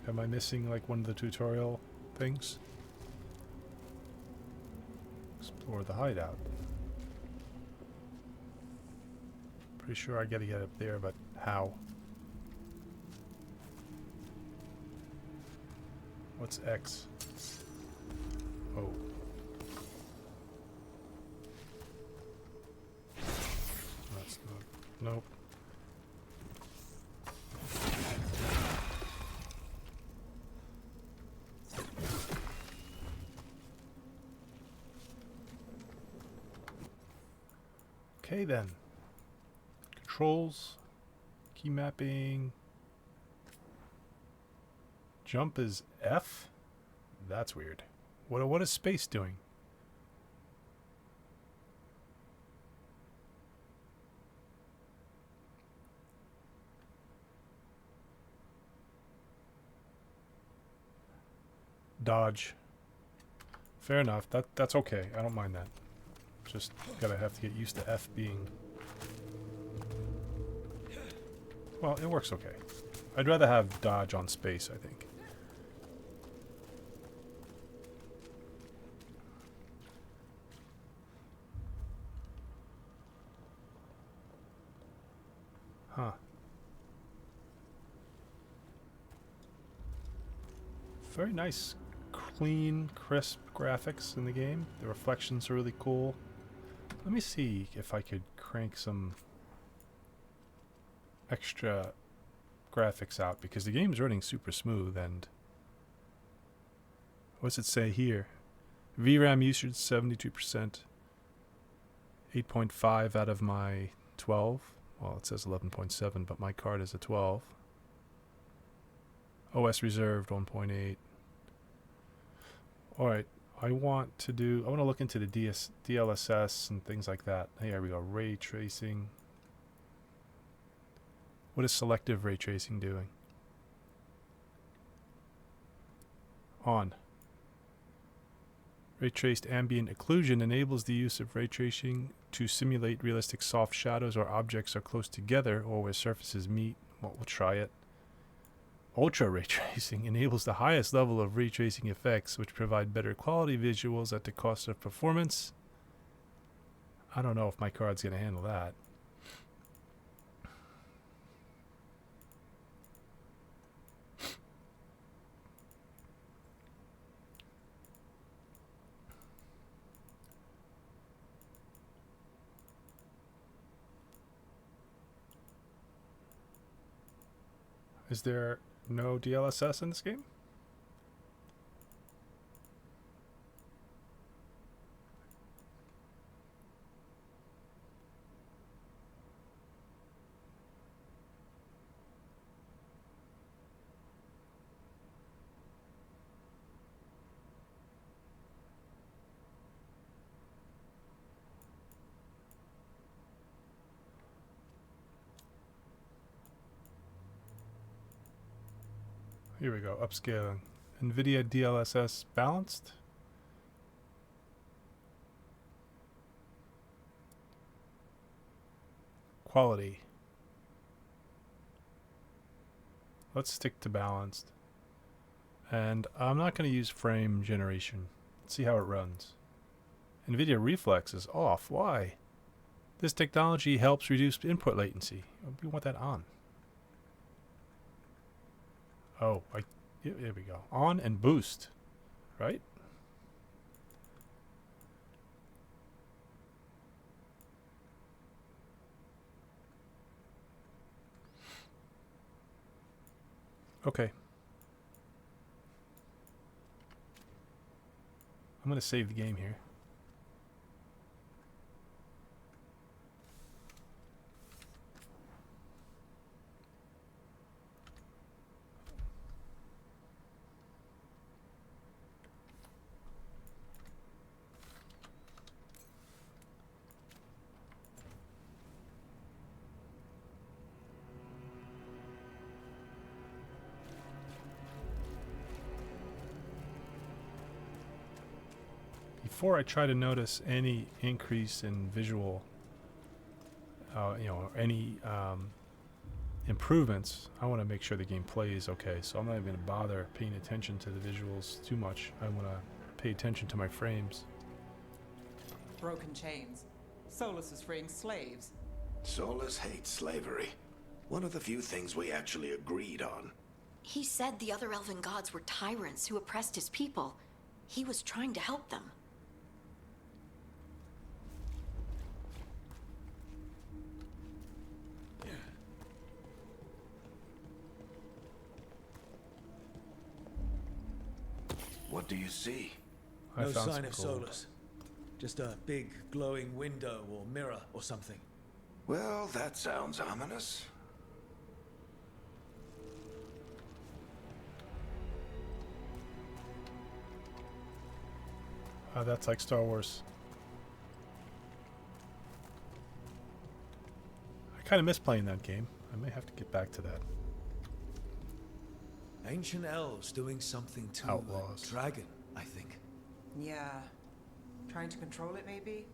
[SPEAKER 1] Am I missing like one of the tutorial things? Explore the hideout. Pretty sure I gotta get up there, but how? What's X? Oh. That's not. Nope. Okay then. Controls, key mapping. Jump is F? That's weird. What is space doing? Dodge. Fair enough. That's okay. I don't mind that. Just gotta have to get used to F being... Well, it works okay. I'd rather have dodge on space, I think. Huh. Very nice, clean, crisp graphics in the game. The reflections are really cool. Let me see if I could crank some extra graphics out, because the game's running super smooth. And what's it say here? VRAM usage 72%, 8.5 out of my 12. Well, it says 11.7, but my card is a 12. OS reserved 1.8. Alright, I want to look into the DLSS and things like that. Here we go, ray tracing. What is selective ray tracing doing? On. Ray traced ambient occlusion enables the use of ray tracing to simulate realistic soft shadows or objects are close together or where surfaces meet. Well, we'll try it. Ultra ray tracing enables the highest level of ray tracing effects, which provide better quality visuals at the cost of performance. I don't know if my card's going to handle that. Is there no DLSS in this game? Here we go, upscaling. NVIDIA DLSS balanced. Quality. Let's stick to balanced. And I'm not going to use frame generation. Let's see how it runs. NVIDIA Reflex is off. Why? This technology helps reduce input latency. We want that on. Oh, here we go. On and boost, right? Okay. I'm going to save the game here. Before I try to notice any increase in visual, any improvements, I want to make sure the game plays okay. So I'm not even going to bother paying attention to the visuals too much. I want to pay attention to my frames.
[SPEAKER 7] Broken chains. Solus is freeing slaves.
[SPEAKER 2] Solus hates slavery. One of the few things we actually agreed on.
[SPEAKER 6] He said the other elven gods were tyrants who oppressed his people. He was trying to help them.
[SPEAKER 2] What do you see?
[SPEAKER 3] No sign of Solus. Just a big glowing window or mirror or something.
[SPEAKER 2] Well, that sounds ominous.
[SPEAKER 1] That's like Star Wars. I kind of miss playing that game. I may have to get back to that.
[SPEAKER 3] Ancient elves doing something to
[SPEAKER 1] Outlaws.
[SPEAKER 3] a dragon, I think.
[SPEAKER 7] Yeah. Trying to control it, maybe?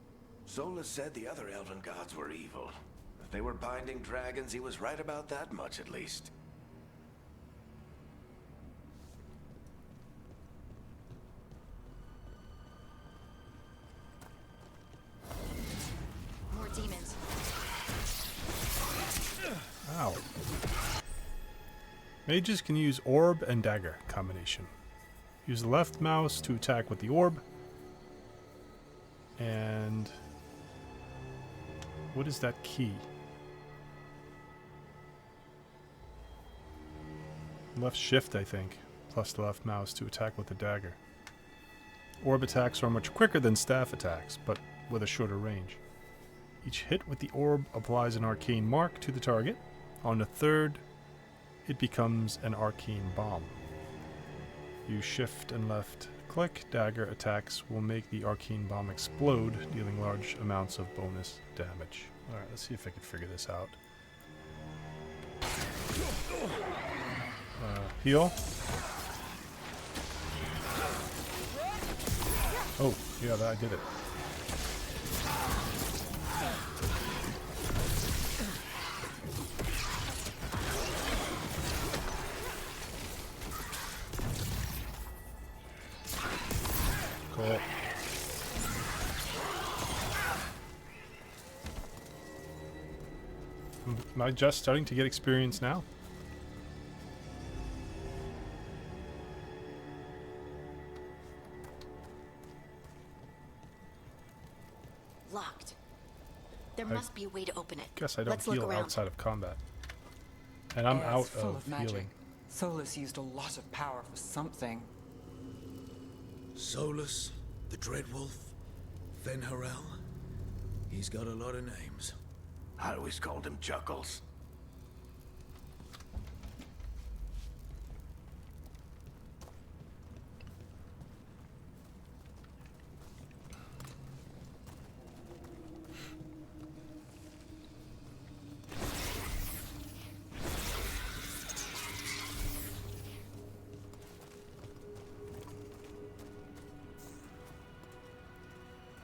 [SPEAKER 2] Solus said the other elven gods were evil. If they were binding dragons, he was right about that much at least.
[SPEAKER 6] More demons.
[SPEAKER 1] Ow. Mages can use orb and dagger combination. Use the left mouse to attack with the orb. And what is that key? Left shift, I think, plus the left mouse to attack with the dagger. Orb attacks are much quicker than staff attacks, but with a shorter range. Each hit with the orb applies an arcane mark to the target. On the third, it becomes an arcane bomb. Use shift and left click. Dagger attacks will make the arcane bomb explode, dealing large amounts of bonus damage. Alright, let's see if I can figure this out. Heal. Oh, yeah, I did it. Cool. Am I just starting to get experience now?
[SPEAKER 6] Locked. There
[SPEAKER 1] I
[SPEAKER 6] must be a way to open it.
[SPEAKER 1] Guess I don't
[SPEAKER 6] Let's look
[SPEAKER 1] heal
[SPEAKER 6] around.
[SPEAKER 1] outside of combat. And I'm
[SPEAKER 7] Air's
[SPEAKER 1] out
[SPEAKER 7] full
[SPEAKER 1] of
[SPEAKER 7] magic.
[SPEAKER 1] healing.
[SPEAKER 7] Solus used a lot of power for something.
[SPEAKER 3] Solus, the Dreadwolf, Venharel. He's got a lot of names.
[SPEAKER 2] I always called him Chuckles.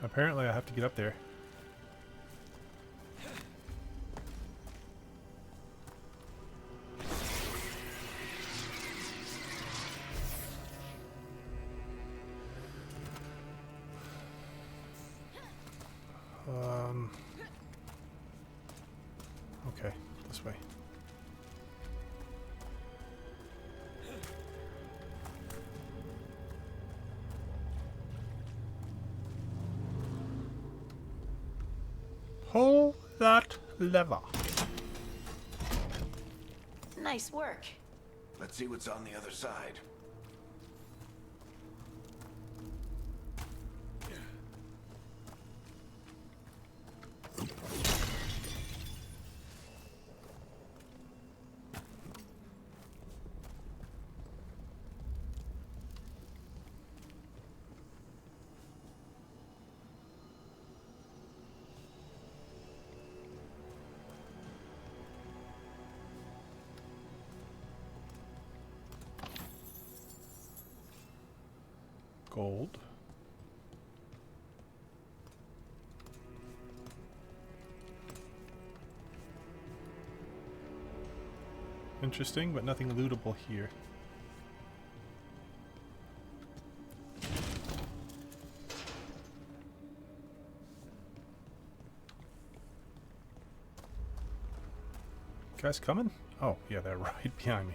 [SPEAKER 1] Apparently I have to get up there. Okay, this way. Pull that lever.
[SPEAKER 6] Nice work.
[SPEAKER 2] Let's see what's on the other side.
[SPEAKER 1] Gold. Interesting, but nothing lootable here. Guys coming? Oh, yeah, they're right behind me.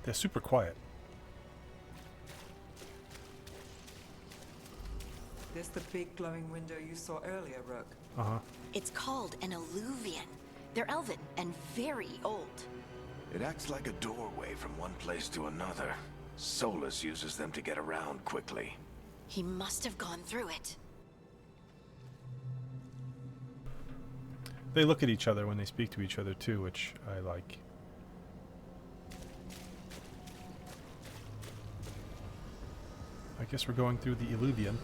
[SPEAKER 1] They're super quiet.
[SPEAKER 7] This the big glowing window you saw earlier, Rook?
[SPEAKER 1] Uh-huh.
[SPEAKER 6] It's called an alluvian. They're elven and very old.
[SPEAKER 2] It acts like a doorway from one place to another. Solus uses them to get around quickly.
[SPEAKER 6] He must have gone through it.
[SPEAKER 1] They look at each other when they speak to each other too, which I like. I guess we're going through the Illuvian.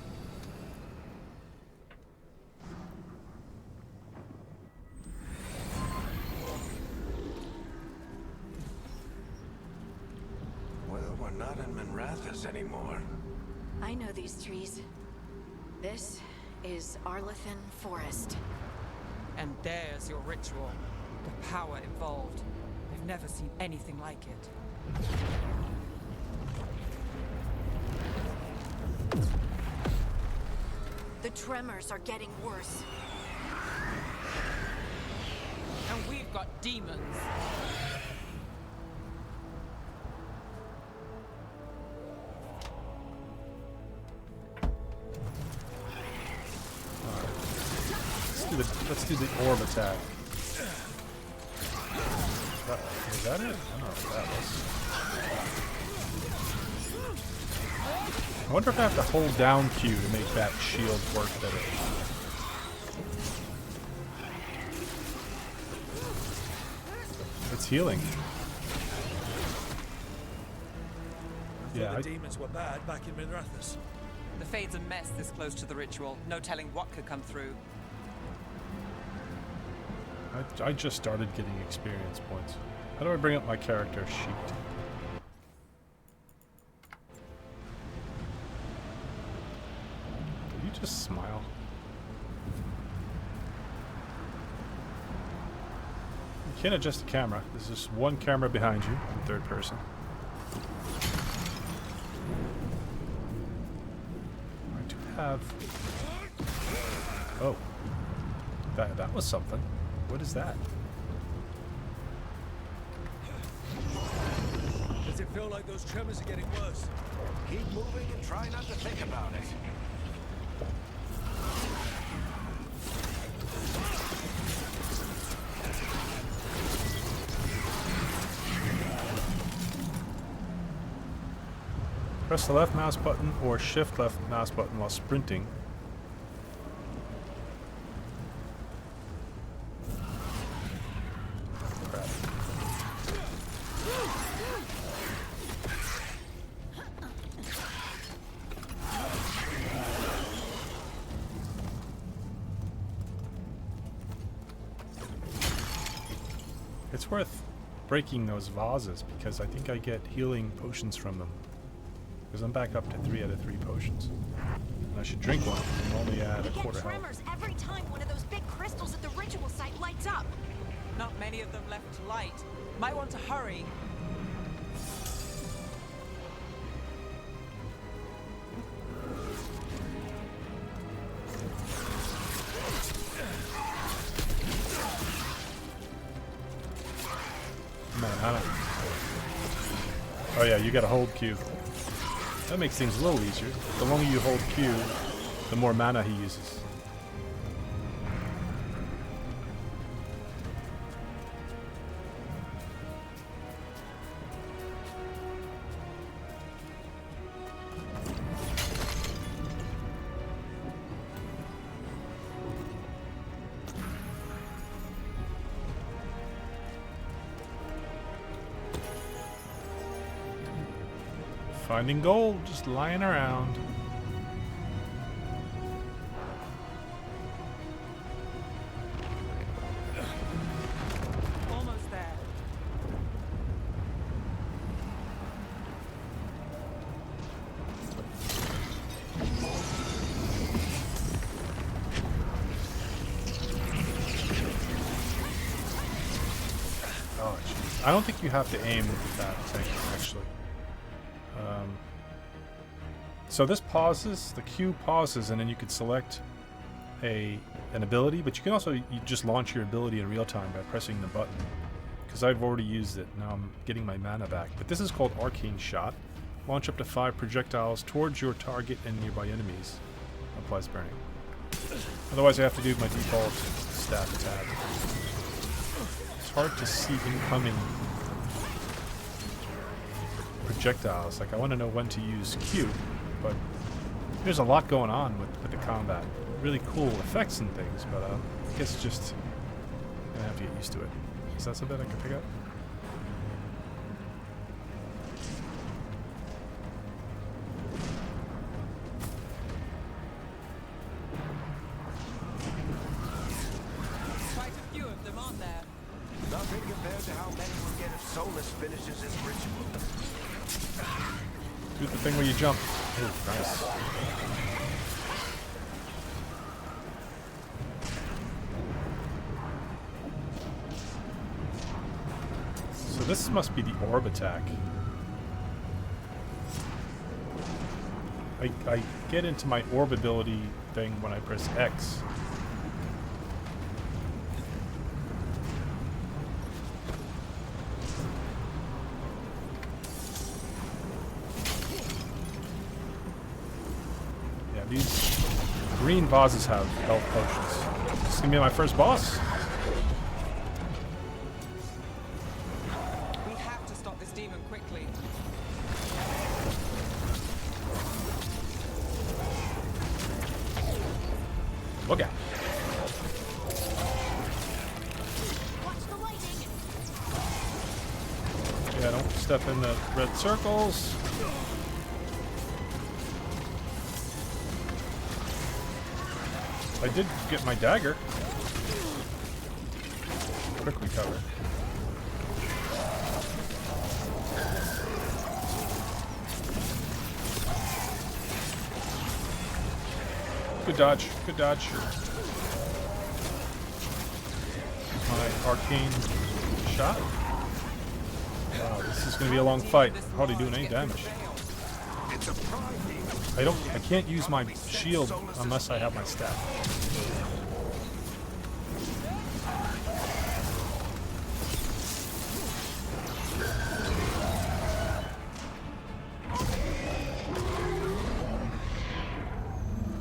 [SPEAKER 2] not in Minrathous anymore.
[SPEAKER 6] I know these trees. This is Arlethan Forest.
[SPEAKER 7] And there's your ritual. The power involved. I've never seen anything like it.
[SPEAKER 6] The tremors are getting worse.
[SPEAKER 7] And we've got demons.
[SPEAKER 1] Let's do the orb attack. Is that it? I don't know what that was. I wonder if I have to hold down Q to make that shield work better. It's healing. Yeah,
[SPEAKER 3] The demons were bad back in Minrathous.
[SPEAKER 7] The Fade's a mess this close to the ritual. No telling what could come through.
[SPEAKER 1] I just started getting experience points. How do I bring up my character sheet? Did you just smile? You can't adjust the camera. There's just one camera behind you in third person. I do have... Oh. That was something. What is that?
[SPEAKER 3] Does it feel like those tremors are getting worse?
[SPEAKER 2] Keep moving and try not to think about it.
[SPEAKER 1] Press the left mouse button or shift left mouse button while sprinting. Crap. It's worth breaking those vases because I think I get healing potions from them. Because I'm back up to 3 out of 3 potions. And I should drink one and only add a quarter health.
[SPEAKER 6] Tremors every time one of those big crystals at the ritual site lights up.
[SPEAKER 7] Not many of them left to light. Might want to hurry.
[SPEAKER 1] Man, oh yeah, you gotta hold Q. That makes things a little easier. The longer you hold Q, the more mana he uses. Finding gold, just lying around.
[SPEAKER 7] Almost there.
[SPEAKER 1] Oh, jeez. I don't think you have to aim with that thing, actually. So this pauses, the Q pauses, and then you could select an ability, but you can also just launch your ability in real time by pressing the button. Because I've already used it, now I'm getting my mana back. But this is called Arcane Shot. Launch up to 5 projectiles towards your target and nearby enemies. Applies burning. Otherwise I have to do my default staff attack. It's hard to see incoming projectiles. Like, I want to know when to use Q, but there's a lot going on with the combat. Really cool effects and things, but I guess just gonna have to get used to it. Is that something I can pick up?
[SPEAKER 7] Quite a few of them, aren't there?
[SPEAKER 2] Nothing compared to how many will get if Solus finishes his ritual.
[SPEAKER 1] Do the thing where you jump. Oh, nice. So this must be the orb attack. I get into my orb ability thing when I press X. Yeah, these green vases have health potions. This is gonna be my first boss.
[SPEAKER 7] We have to stop this demon quickly.
[SPEAKER 1] Look out.
[SPEAKER 6] Watch the lighting.
[SPEAKER 1] Yeah, don't step in the red circles. I did get my dagger. Quick recover. Good dodge. Good dodge. My arcane shot. Wow, this is going to be a long fight. Hardly doing any damage.
[SPEAKER 2] It's a pride demon.
[SPEAKER 1] I can't use my shield unless I have my staff.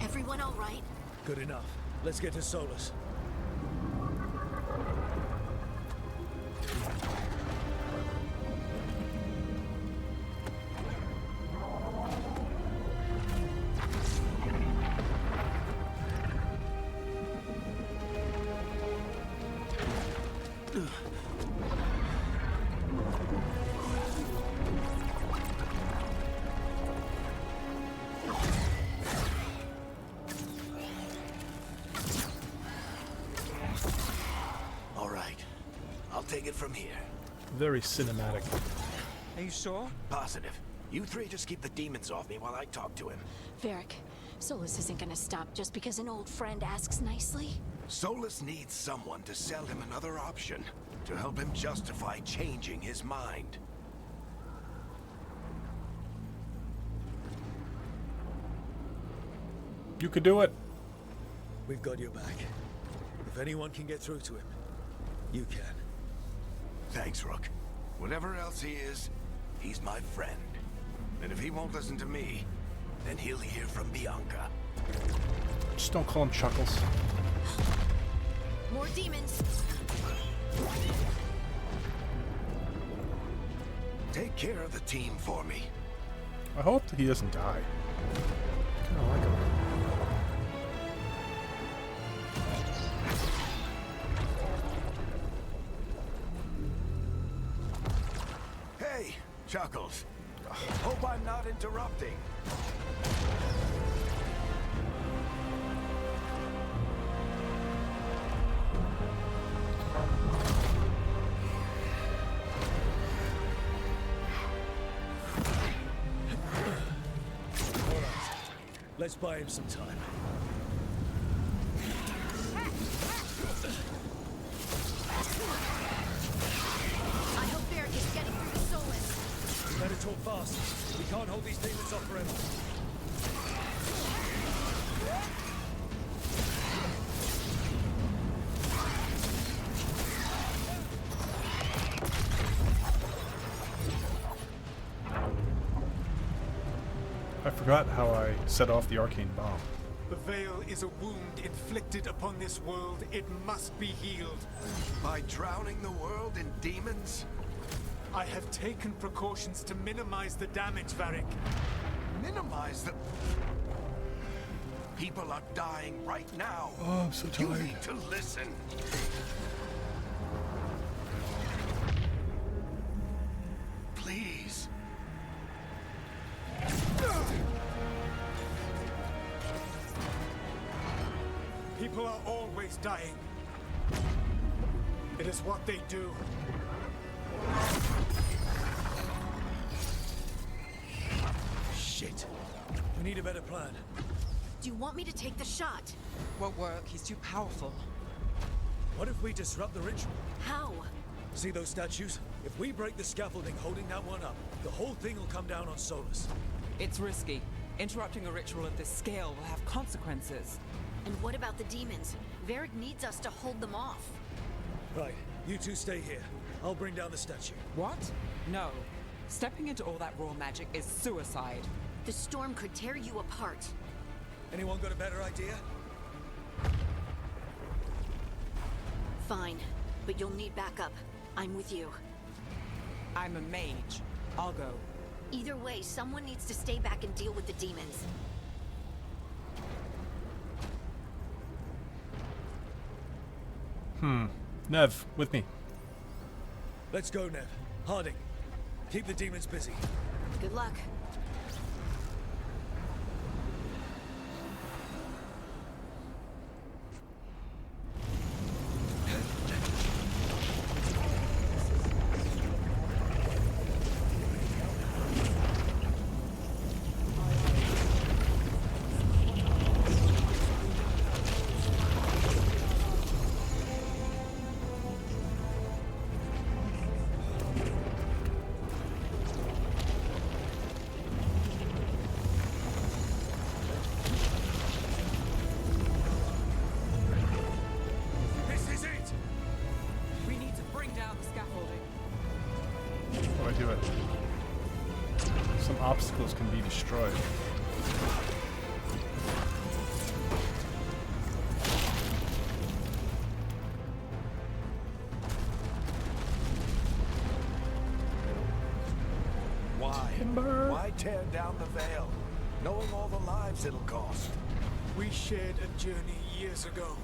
[SPEAKER 6] Everyone all right?
[SPEAKER 3] Good enough. Let's get to Solus.
[SPEAKER 2] All right. I'll take it from here.
[SPEAKER 1] Very cinematic.
[SPEAKER 7] Are you sure?
[SPEAKER 2] Positive. You three just keep the demons off me while I talk to him.
[SPEAKER 6] Varric, Solus isn't gonna stop just because an old friend asks nicely.
[SPEAKER 2] Solus needs someone to sell him another option, to help him justify changing his mind.
[SPEAKER 1] You could do it.
[SPEAKER 3] We've got your back. If anyone can get through to him, you can.
[SPEAKER 2] Thanks, Rook. Whatever else he is, he's my friend. And if he won't listen to me, then he'll hear from Bianca.
[SPEAKER 1] Just don't call him Chuckles.
[SPEAKER 6] More demons.
[SPEAKER 2] Take care of the team for me.
[SPEAKER 1] I hope that he doesn't die. Kind of like him.
[SPEAKER 2] Hey, Chuckles. Hope I'm not interrupting.
[SPEAKER 3] Let's buy him some time.
[SPEAKER 6] I hope Varric is getting through to Solus.
[SPEAKER 3] Better talk fast. We can't hold these demons off forever.
[SPEAKER 1] I forgot how I set off the arcane bomb.
[SPEAKER 9] The veil is a wound inflicted upon this world. It must be healed.
[SPEAKER 2] By drowning the world in demons?
[SPEAKER 9] I have taken precautions to minimize the damage, Varric.
[SPEAKER 2] Minimize the... People are dying right now.
[SPEAKER 1] Oh, I'm so
[SPEAKER 2] You
[SPEAKER 1] tired.
[SPEAKER 2] need to listen. Please.
[SPEAKER 9] People are always dying. It is what they do.
[SPEAKER 3] Shit. We need a better plan.
[SPEAKER 6] Do you want me to take the shot?
[SPEAKER 7] Won't work. He's too powerful.
[SPEAKER 3] What if we disrupt the ritual?
[SPEAKER 6] How?
[SPEAKER 3] See those statues? If we break the scaffolding holding that one up, the whole thing will come down on Solus.
[SPEAKER 7] It's risky. Interrupting a ritual of this scale will have consequences.
[SPEAKER 6] And what about the demons? Varric needs us to hold them off.
[SPEAKER 3] Right, you two stay here. I'll bring down the statue.
[SPEAKER 7] What? No. Stepping into all that raw magic is suicide.
[SPEAKER 6] The storm could tear you apart.
[SPEAKER 3] Anyone got a better idea?
[SPEAKER 6] Fine, but you'll need backup. I'm with you.
[SPEAKER 7] I'm a mage. I'll go.
[SPEAKER 6] Either way, someone needs to stay back and deal with the demons.
[SPEAKER 1] Nev, with me.
[SPEAKER 3] Let's go, Ned. Harding, keep the demons busy.
[SPEAKER 6] Good luck.
[SPEAKER 3] This is it!
[SPEAKER 7] We need to bring down the scaffolding.
[SPEAKER 1] How do I do it? Some obstacles can be destroyed.
[SPEAKER 2] Why?
[SPEAKER 1] Timber.
[SPEAKER 2] Why tear down the veil, knowing all the lives it'll cost?
[SPEAKER 9] We shared a journey years ago.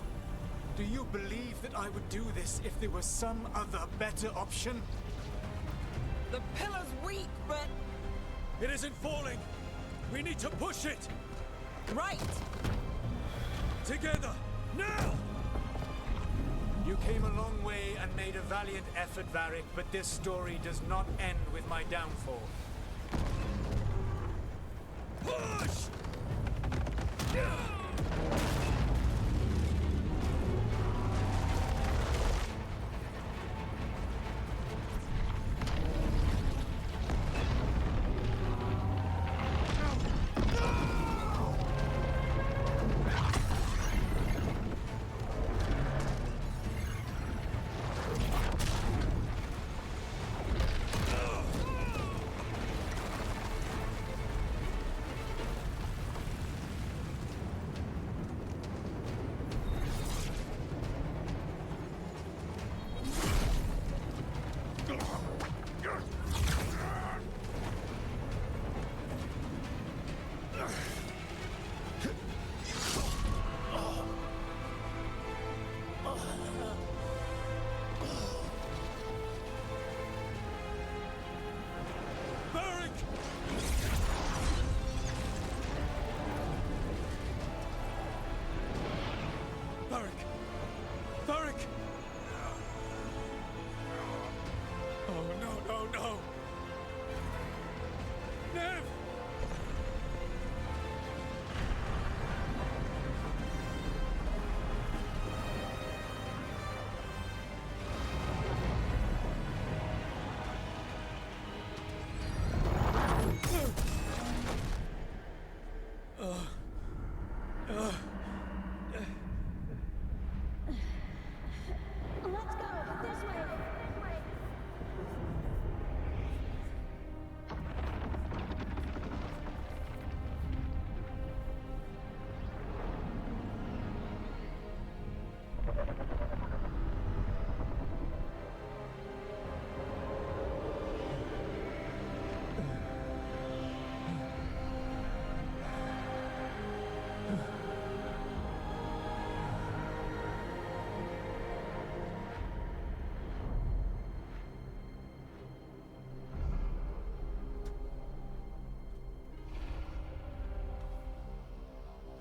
[SPEAKER 9] Do you believe that I would do this if there was some other better option?
[SPEAKER 7] The pillar's weak, but...
[SPEAKER 3] It isn't falling! We need to push it!
[SPEAKER 7] Right!
[SPEAKER 3] Together! Now!
[SPEAKER 9] You came a long way and made a valiant effort, Varric, but this story does not end with my downfall.
[SPEAKER 3] Push! Varric! Varric! Varric! Oh, no. Nev!
[SPEAKER 6] Let's go! This way!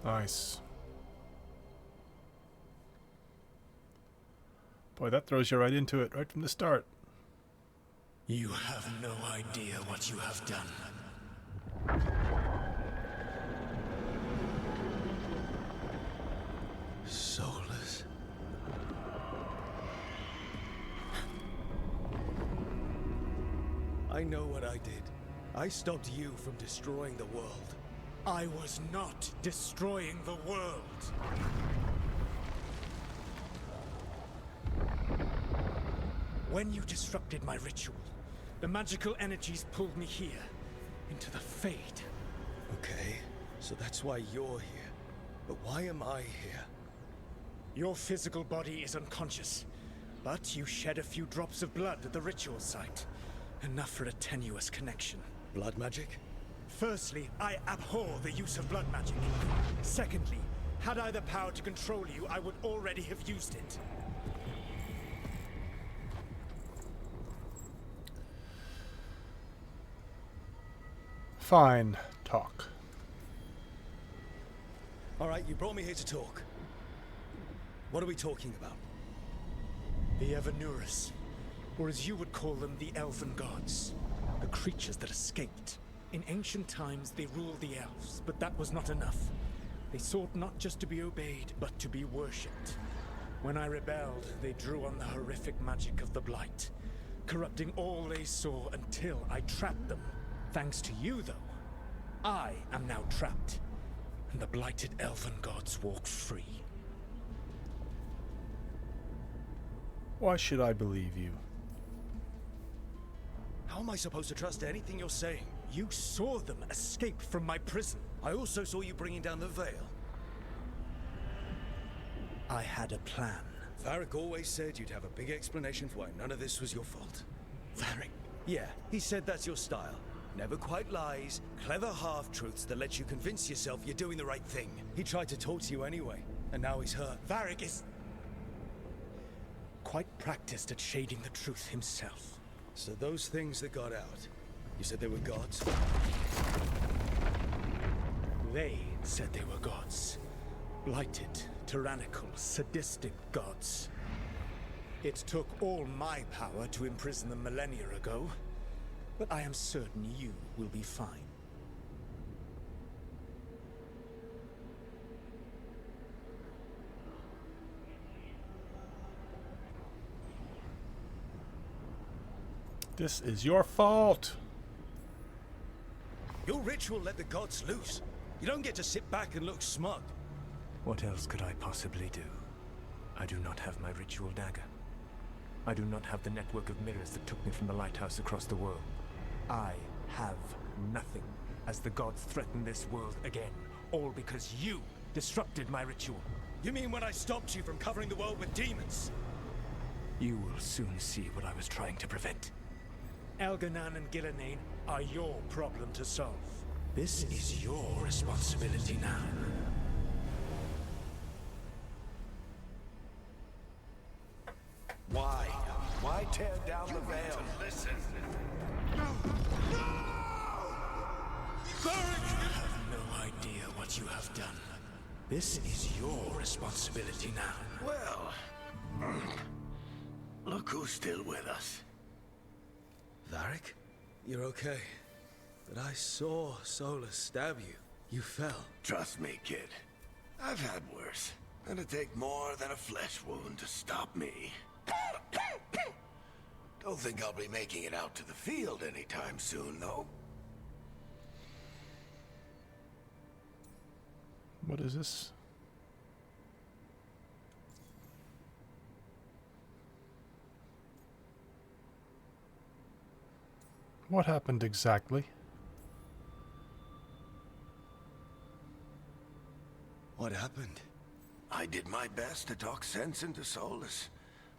[SPEAKER 1] Nice. Boy, that throws you right into it, right from the start.
[SPEAKER 3] You have no idea what you have done. Soulless. I know what I did. I stopped you from destroying the world.
[SPEAKER 9] I was not destroying the world. When you disrupted my ritual, the magical energies pulled me here, into the Fade.
[SPEAKER 3] Okay, so that's why you're here. But why am I here?
[SPEAKER 9] Your physical body is unconscious, but you shed a few drops of blood at the ritual site. Enough for a tenuous connection.
[SPEAKER 3] Blood magic?
[SPEAKER 9] Firstly, I abhor the use of blood magic. Secondly, had I the power to control you, I would already have used it.
[SPEAKER 1] Fine. Talk.
[SPEAKER 3] All right, you brought me here to talk. What are we talking about?
[SPEAKER 9] The Evanurus, or as you would call them, the Elven Gods. The creatures that escaped. In ancient times, they ruled the elves, but that was not enough. They sought not just to be obeyed, but to be worshipped. When I rebelled, they drew on the horrific magic of the Blight, corrupting all they saw until I trapped them. Thanks to you, though, I am now trapped, and the blighted Elven Gods walk free.
[SPEAKER 1] Why should I believe you?
[SPEAKER 3] How am I supposed to trust anything you're saying?
[SPEAKER 9] You saw them escape from my prison.
[SPEAKER 3] I also saw you bringing down the veil.
[SPEAKER 9] I had a plan.
[SPEAKER 3] Varric always said you'd have a big explanation for why none of this was your fault.
[SPEAKER 9] Varric?
[SPEAKER 3] Yeah, he said that's your style. Never quite lies, clever half-truths that let you convince yourself you're doing the right thing. He tried to talk to you anyway, and now he's hurt.
[SPEAKER 9] Varric is quite practiced at shading the truth himself.
[SPEAKER 3] So those things that got out, you said they were gods?
[SPEAKER 9] They said they were gods. Blighted, tyrannical, sadistic gods. It took all my power to imprison them millennia ago, but I am certain you will be fine.
[SPEAKER 1] This is your fault.
[SPEAKER 3] Your ritual let the gods loose. You don't get to sit back and look smug.
[SPEAKER 9] What else could I possibly do? I do not have my ritual dagger. I do not have the network of mirrors that took me from the lighthouse across the world. I have nothing, as the gods threaten this world again, all because you disrupted my ritual.
[SPEAKER 3] You mean when I stopped you from covering the world with demons?
[SPEAKER 9] You will soon see what I was trying to prevent. Elganan and Gillenane are your problem to solve. This is your responsibility now.
[SPEAKER 2] Why? Why tear down the veil? Listen.
[SPEAKER 9] You have no idea what you have done. This is your responsibility now.
[SPEAKER 2] Well, look who's still with us.
[SPEAKER 3] Varric? You're okay. But I saw Solus stab you. You fell.
[SPEAKER 2] Trust me, kid. I've had worse. It'd take more than a flesh wound to stop me. Don't think I'll be making it out to the field anytime soon, though.
[SPEAKER 1] What is this? What happened exactly?
[SPEAKER 3] What happened?
[SPEAKER 2] I did my best to talk sense into Solus,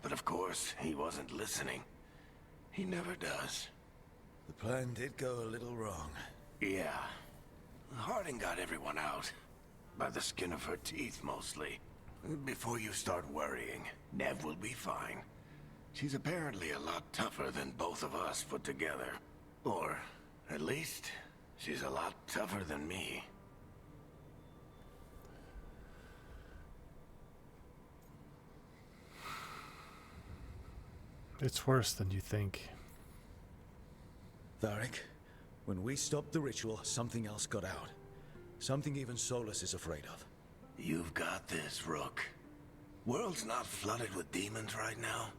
[SPEAKER 2] but of course, he wasn't listening. He never does.
[SPEAKER 3] The plan did go a little wrong.
[SPEAKER 2] Yeah. Harding got everyone out. By the skin of her teeth, mostly. Before you start worrying, Nev will be fine. She's apparently a lot tougher than both of us put together. Or, at least, she's a lot tougher than me.
[SPEAKER 1] It's worse than you think.
[SPEAKER 3] Varric, when we stopped the ritual, something else got out. Something even Solus is afraid of.
[SPEAKER 2] You've got this, Rook. World's not flooded with demons right now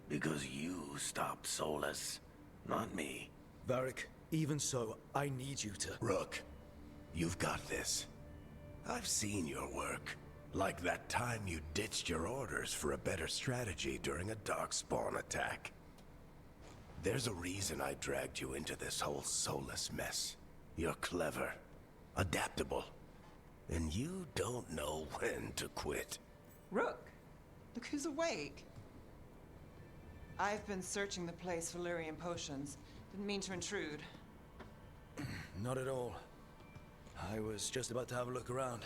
[SPEAKER 2] because you stopped Solus, not me.
[SPEAKER 3] Varric, even so, I need you to...
[SPEAKER 2] Rook, you've got this. I've seen your work. Like that time you ditched your orders for a better strategy during a darkspawn attack. There's a reason I dragged you into this whole Solus mess. You're clever, adaptable, and you don't know when to quit.
[SPEAKER 7] Rook, look who's awake. I've been searching the place for Lyrian potions. Didn't mean to intrude.
[SPEAKER 3] Not at all. I was just about to have a look around.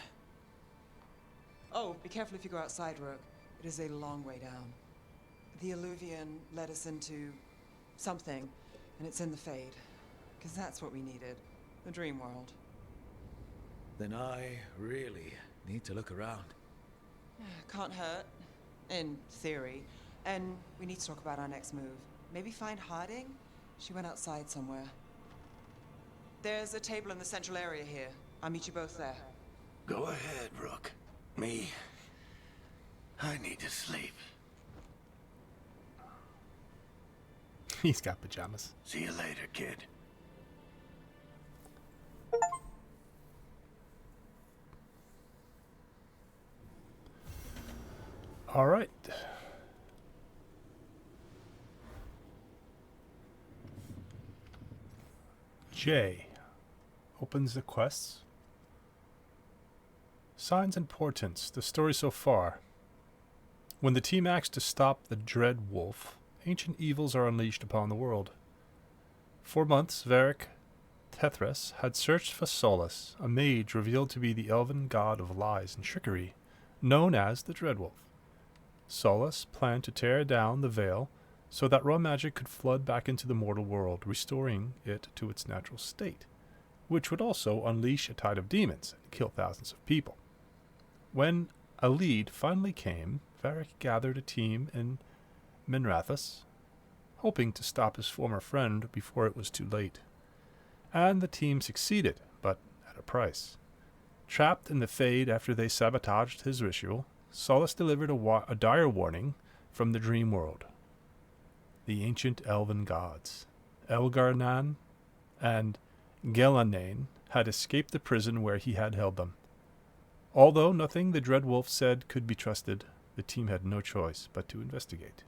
[SPEAKER 7] Oh, be careful if you go outside, Rook. It is a long way down. The Alluvian led us into something, and it's in the Fade. Because that's what we needed. The dream world.
[SPEAKER 3] Then I really need to look around.
[SPEAKER 7] Can't hurt. In theory. And we need to talk about our next move. Maybe find Harding? She went outside somewhere. There's a table in the central area here. I'll meet you both there.
[SPEAKER 2] Go ahead, Rook. Me, I need to sleep.
[SPEAKER 1] He's got pajamas.
[SPEAKER 2] See you later, kid.
[SPEAKER 1] All right. J opens the quests. Signs and portents. The story so far. When the team acts to stop the Dread Wolf, ancient evils are unleashed upon the world. For months, Varric Tethras had searched for Solus, a mage revealed to be the elven god of lies and trickery, known as the Dread Wolf. Solus planned to tear down the veil so that raw magic could flood back into the mortal world, restoring it to its natural state, which would also unleash a tide of demons and kill thousands of people. When a lead finally came, Varric gathered a team in Minrathous, hoping to stop his former friend before it was too late. And the team succeeded, but at a price. Trapped in the Fade after they sabotaged his ritual, Solus delivered a dire warning from the dream world. The ancient elven gods, Elgarnan and Gelanane, had escaped the prison where he had held them. Although nothing the Dread Wolf said could be trusted, the team had no choice but to investigate.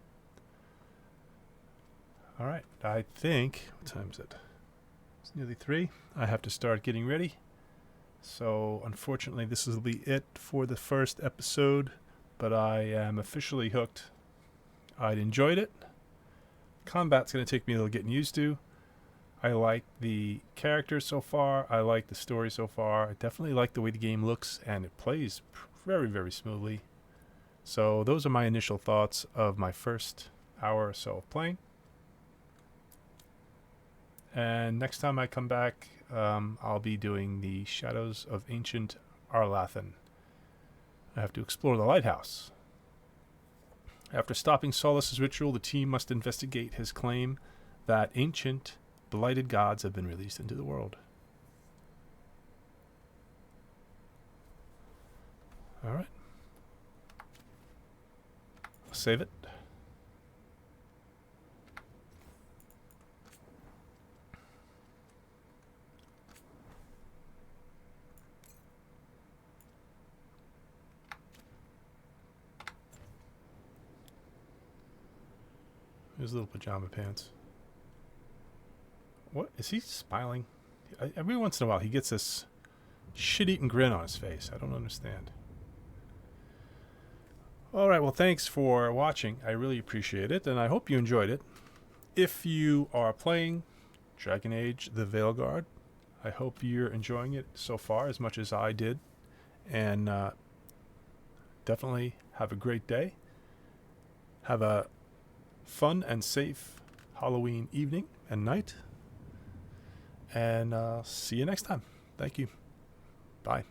[SPEAKER 1] Alright, I think... What time is it? It's nearly 3. I have to start getting ready. So, unfortunately, this will be it for the first episode, but I am officially hooked. I'd enjoyed it. Combat's going to take me a little getting used to. I like the characters so far. I like the story so far. I definitely like the way the game looks, and it plays very, very smoothly. So those are my initial thoughts of my first hour or so of playing. And next time I come back, I'll be doing the Shadows of Ancient Arlathan. I have to explore the lighthouse. After stopping Solus's ritual, the team must investigate his claim that ancient, blighted gods have been released into the world. Alright. I'll save it. His little pajama pants. What? Is he smiling? Every once in a while he gets this shit-eating grin on his face. I don't understand. Alright, well thanks for watching. I really appreciate it, and I hope you enjoyed it. If you are playing Dragon Age the Veilguard, I hope you're enjoying it so far as much as I did. And definitely have a great day. Have a fun and safe Halloween evening and night. And see you next time. Thank you. Bye.